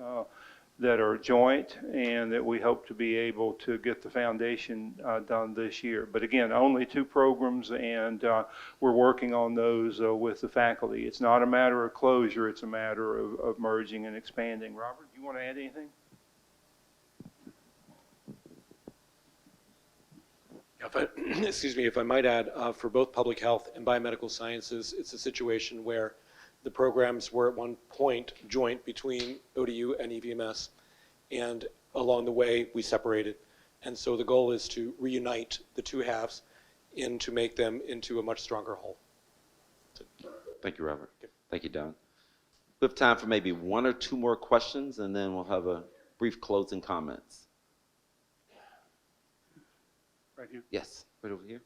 that are joint, and that we hope to be able to get the foundation done this year. But again, only 2 programs, and we're working on those with the faculty. It's not a matter of closure, it's a matter of merging and expanding. Robert, you want to add anything? Excuse me, if I might add, for both public health and biomedical sciences, it's a situation where the programs were at one point joint between ODU and EVMS, and along the way we separated. And so the goal is to reunite the 2 halves and to make them into a much stronger whole. Thank you, Robert. Thank you, Don. We have time for maybe 1 or 2 more questions, and then we'll have a brief closing comments. Right here. Yes, right over here.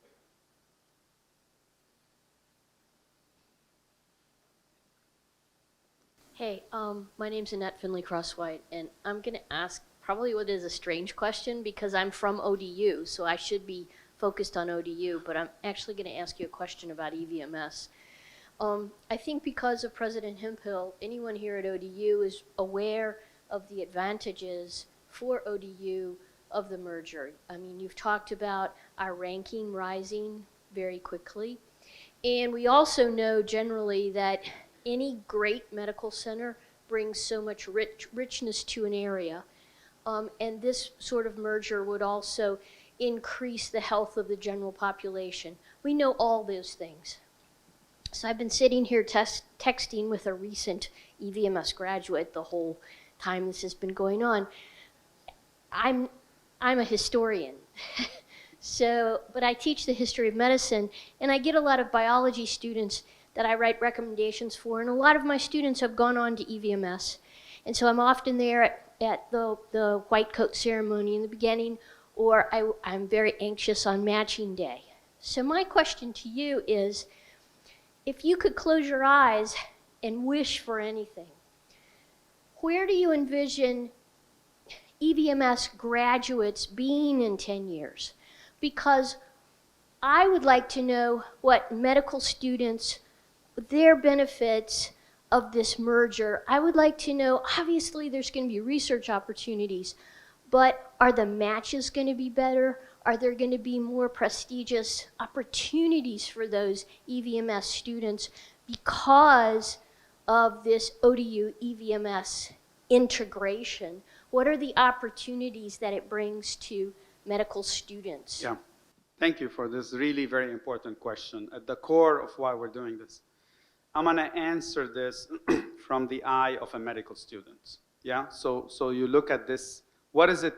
Hey, my name's Annette Finley Crosswhite, and I'm going to ask probably what is a strange question because I'm from ODU, so I should be focused on ODU, but I'm actually going to ask you a question about EVMS. I think because of President Hemphill, anyone here at ODU is aware of the advantages for ODU of the merger. I mean, you've talked about our ranking rising very quickly, and we also know generally that any great medical center brings so much richness to an area, and this sort of merger would also increase the health of the general population. We know all those things. So I've been sitting here texting with a recent EVMS graduate the whole time this has been going on. I'm a historian, but I teach the history of medicine, and I get a lot of biology students that I write recommendations for, and a lot of my students have gone on to EVMS. And so I'm often there at the white coat ceremony in the beginning, or I'm very anxious on matching day. So my question to you is, if you could close your eyes and wish for anything, where do you envision EVMS graduates being in 10 years? Because I would like to know what medical students, their benefits of this merger. I would like to know, obviously there's going to be research opportunities, but are the matches going to be better? Are there going to be more prestigious opportunities for those EVMS students because of this ODU-EVMS integration? What are the opportunities that it brings to medical students? Yeah, thank you for this really very important question. At the core of why we're doing this, I'm going to answer this from the eye of a medical student. Yeah, so you look at this. What is it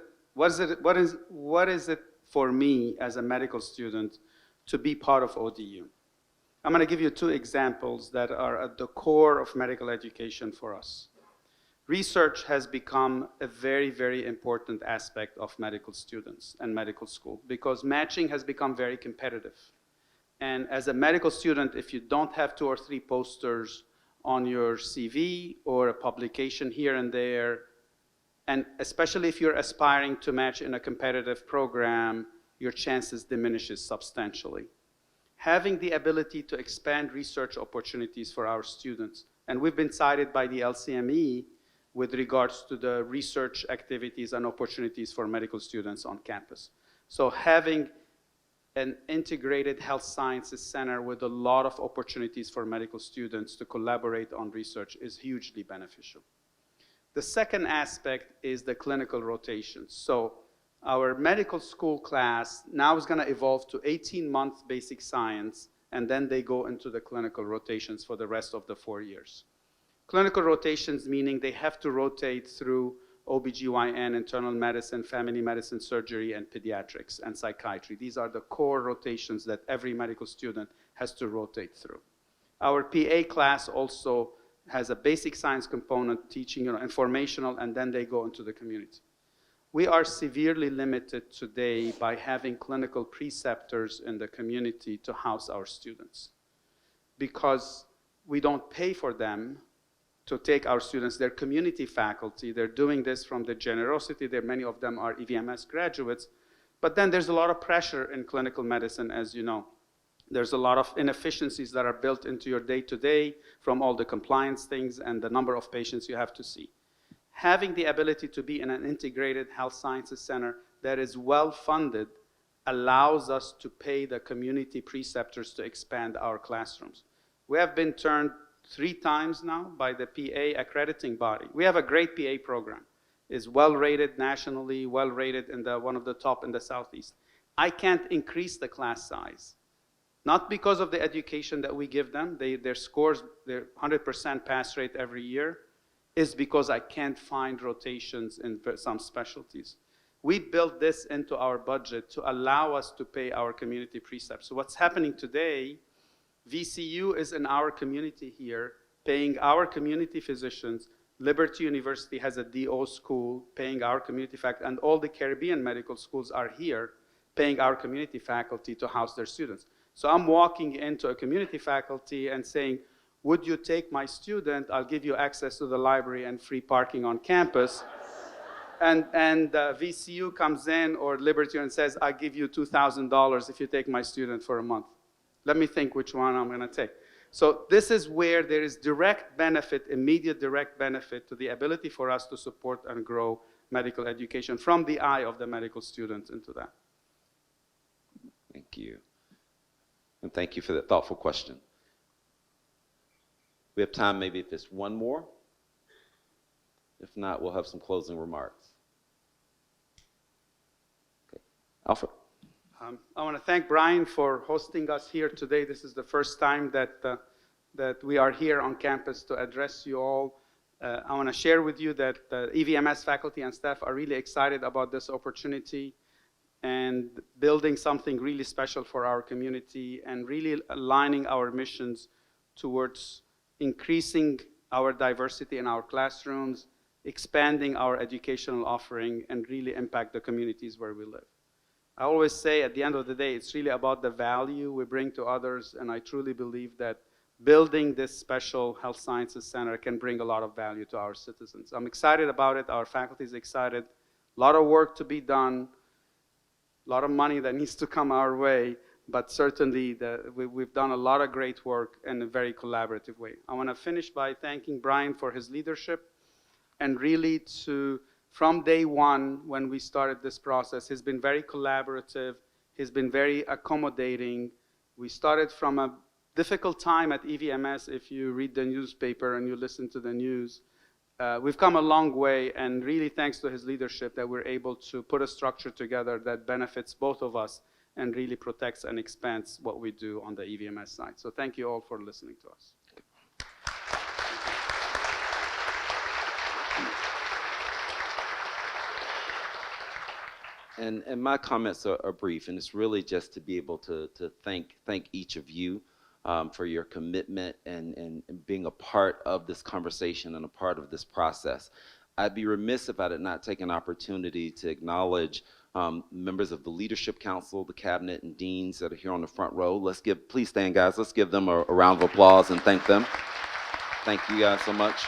for me as a medical student to be part of ODU? I'm going to give you 2 examples that are at the core of medical education for us. Research has become a very, very important aspect of medical students and medical school because matching has become very competitive. And as a medical student, if you don't have 2 or 3 posters on your CV or a publication here and there, and especially if you're aspiring to match in a competitive program, your chances diminishes substantially. Having the ability to expand research opportunities for our students, and we've been cited by the LCME with regards to the research activities and opportunities for medical students on campus. So having an integrated health sciences center with a lot of opportunities for medical students to collaborate on research is hugely beneficial. The second aspect is the clinical rotations. So our medical school class now is going to evolve to 18-month basic science, and then they go into the clinical rotations for the rest of the 4 years. Clinical rotations meaning they have to rotate through OBGYN, internal medicine, family medicine, surgery, and pediatrics, and psychiatry. These are the core rotations that every medical student has to rotate through. Our PA class also has a basic science component, teaching, informational, and then they go into the community. We are severely limited today by having clinical preceptors in the community to house our students because we don't pay for them to take our students. They're community faculty. They're doing this from the generosity. Many of them are EVMS graduates. But then there's a lot of pressure in clinical medicine, as you know. There's a lot of inefficiencies that are built into your day-to-day from all the compliance things and the number of patients you have to see. Having the ability to be in an integrated health sciences center that is well-funded allows us to pay the community preceptors to expand our classrooms. We have been turned 3 times now by the PA accrediting body. We have a great PA program. It's well-rated nationally, well-rated in one of the top in the Southeast. I can't increase the class size. Not because of the education that we give them, their scores, their 100% pass rate every year, is because I can't find rotations in some specialties. We built this into our budget to allow us to pay our community precepts. So what's happening today, VCU is in our community here, paying our community physicians. Liberty University has a DO school, paying our community faculty, and all the Caribbean medical schools are here, paying our community faculty to house their students. So I'm walking into a community faculty and saying, would you take my student? I'll give you access to the library and free parking on campus. And VCU comes in, or Liberty, and says, I'll give you $2,000 if you take my student for a month. Let me think which one I'm going to take. So this is where there is direct benefit, immediate direct benefit to the ability for us to support and grow medical education from the eye of the medical student into that. Thank you. And thank you for that thoughtful question. We have time maybe if there's one more. If not, we'll have some closing remarks. Okay. Alfred. I want to thank Brian for hosting us here today. This is the first time that we are here on campus to address you all. I want to share with you that EVMS faculty and staff are really excited about this opportunity and building something really special for our community and really aligning our missions towards increasing our diversity in our classrooms, expanding our educational offering, and really impact the communities where we live. I always say at the end of the day, it's really about the value we bring to others, and I truly believe that building this special health sciences center can bring a lot of value to our citizens. I'm excited about it. Our faculty is excited. A lot of work to be done, a lot of money that needs to come our way, but certainly we've done a lot of great work in a very collaborative way. I want to finish by thanking Brian for his leadership, and really from day one when we started this process, he's been very collaborative, he's been very accommodating. We started from a difficult time at EVMS. If you read the newspaper and you listen to the news, we've come a long way, and really thanks to his leadership that we're able to put a structure together that benefits both of us and really protects and expands what we do on the EVMS side. So thank you all for listening to us. And my comments are brief, and it's really just to be able to thank each of you for your commitment and being a part of this conversation and a part of this process. I'd be remiss if I did not take an opportunity to acknowledge members of the Leadership Council, the Cabinet, and deans that are here on the front row. Please stand, guys. Let's give them a round of applause and thank them. Thank you guys so much.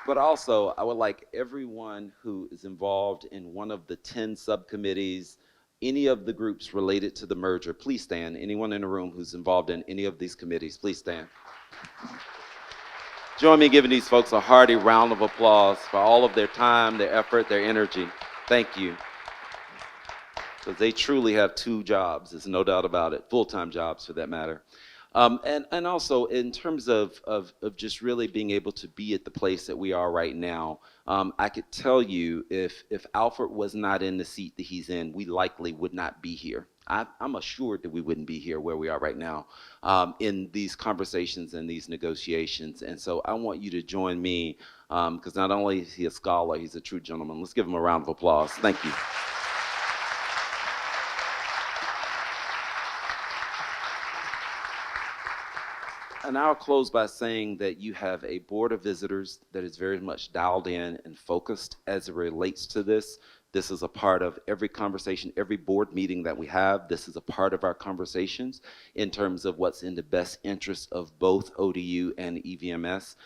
But also, I would like everyone who is involved in one of the 10 subcommittees, any of the groups related to the merger, please stand. Anyone in the room who's involved in any of these committees, please stand. Join me in giving these folks a hearty round of applause for all of their time, their effort, their energy. Thank you. Because they truly have two jobs, there's no doubt about it, full-time jobs for that matter. And also in terms of just really being able to be at the place that we are right now, I could tell you if Alfred was not in the seat that he's in, we likely would not be here. I'm assured that we wouldn't be here where we are right now in these conversations and these negotiations. And so I want you to join me because not only is he a scholar, he's a true gentleman. Let's give him a round of applause. Thank you. And I'll close by saying that you have a board of visitors that is very much dialed in and focused as it relates to this. This is a part of every conversation, every board meeting that we have. This is a part of our conversations in terms of what's in the best interest of both ODU and EVMS.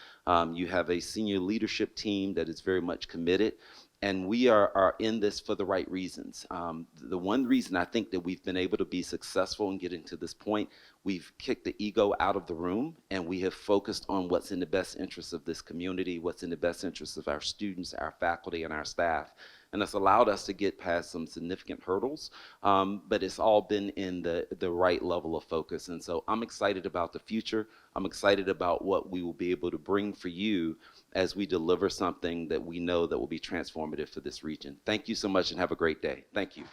You have a senior leadership team that is very much committed. And we are in this for the right reasons. The one reason I think that we've been able to be successful in getting to this point, we've kicked the ego out of the room and we have focused on what's in the best interest of this community, what's in the best interest of our students, our faculty, and our staff. And it's allowed us to get past some significant hurdles, but it's all been in the right level of focus. And so I'm excited about the future. I'm excited about what we will be able to bring for you as we deliver something that we know that will be transformative for this region. Thank you so much and have a great day. Thank you.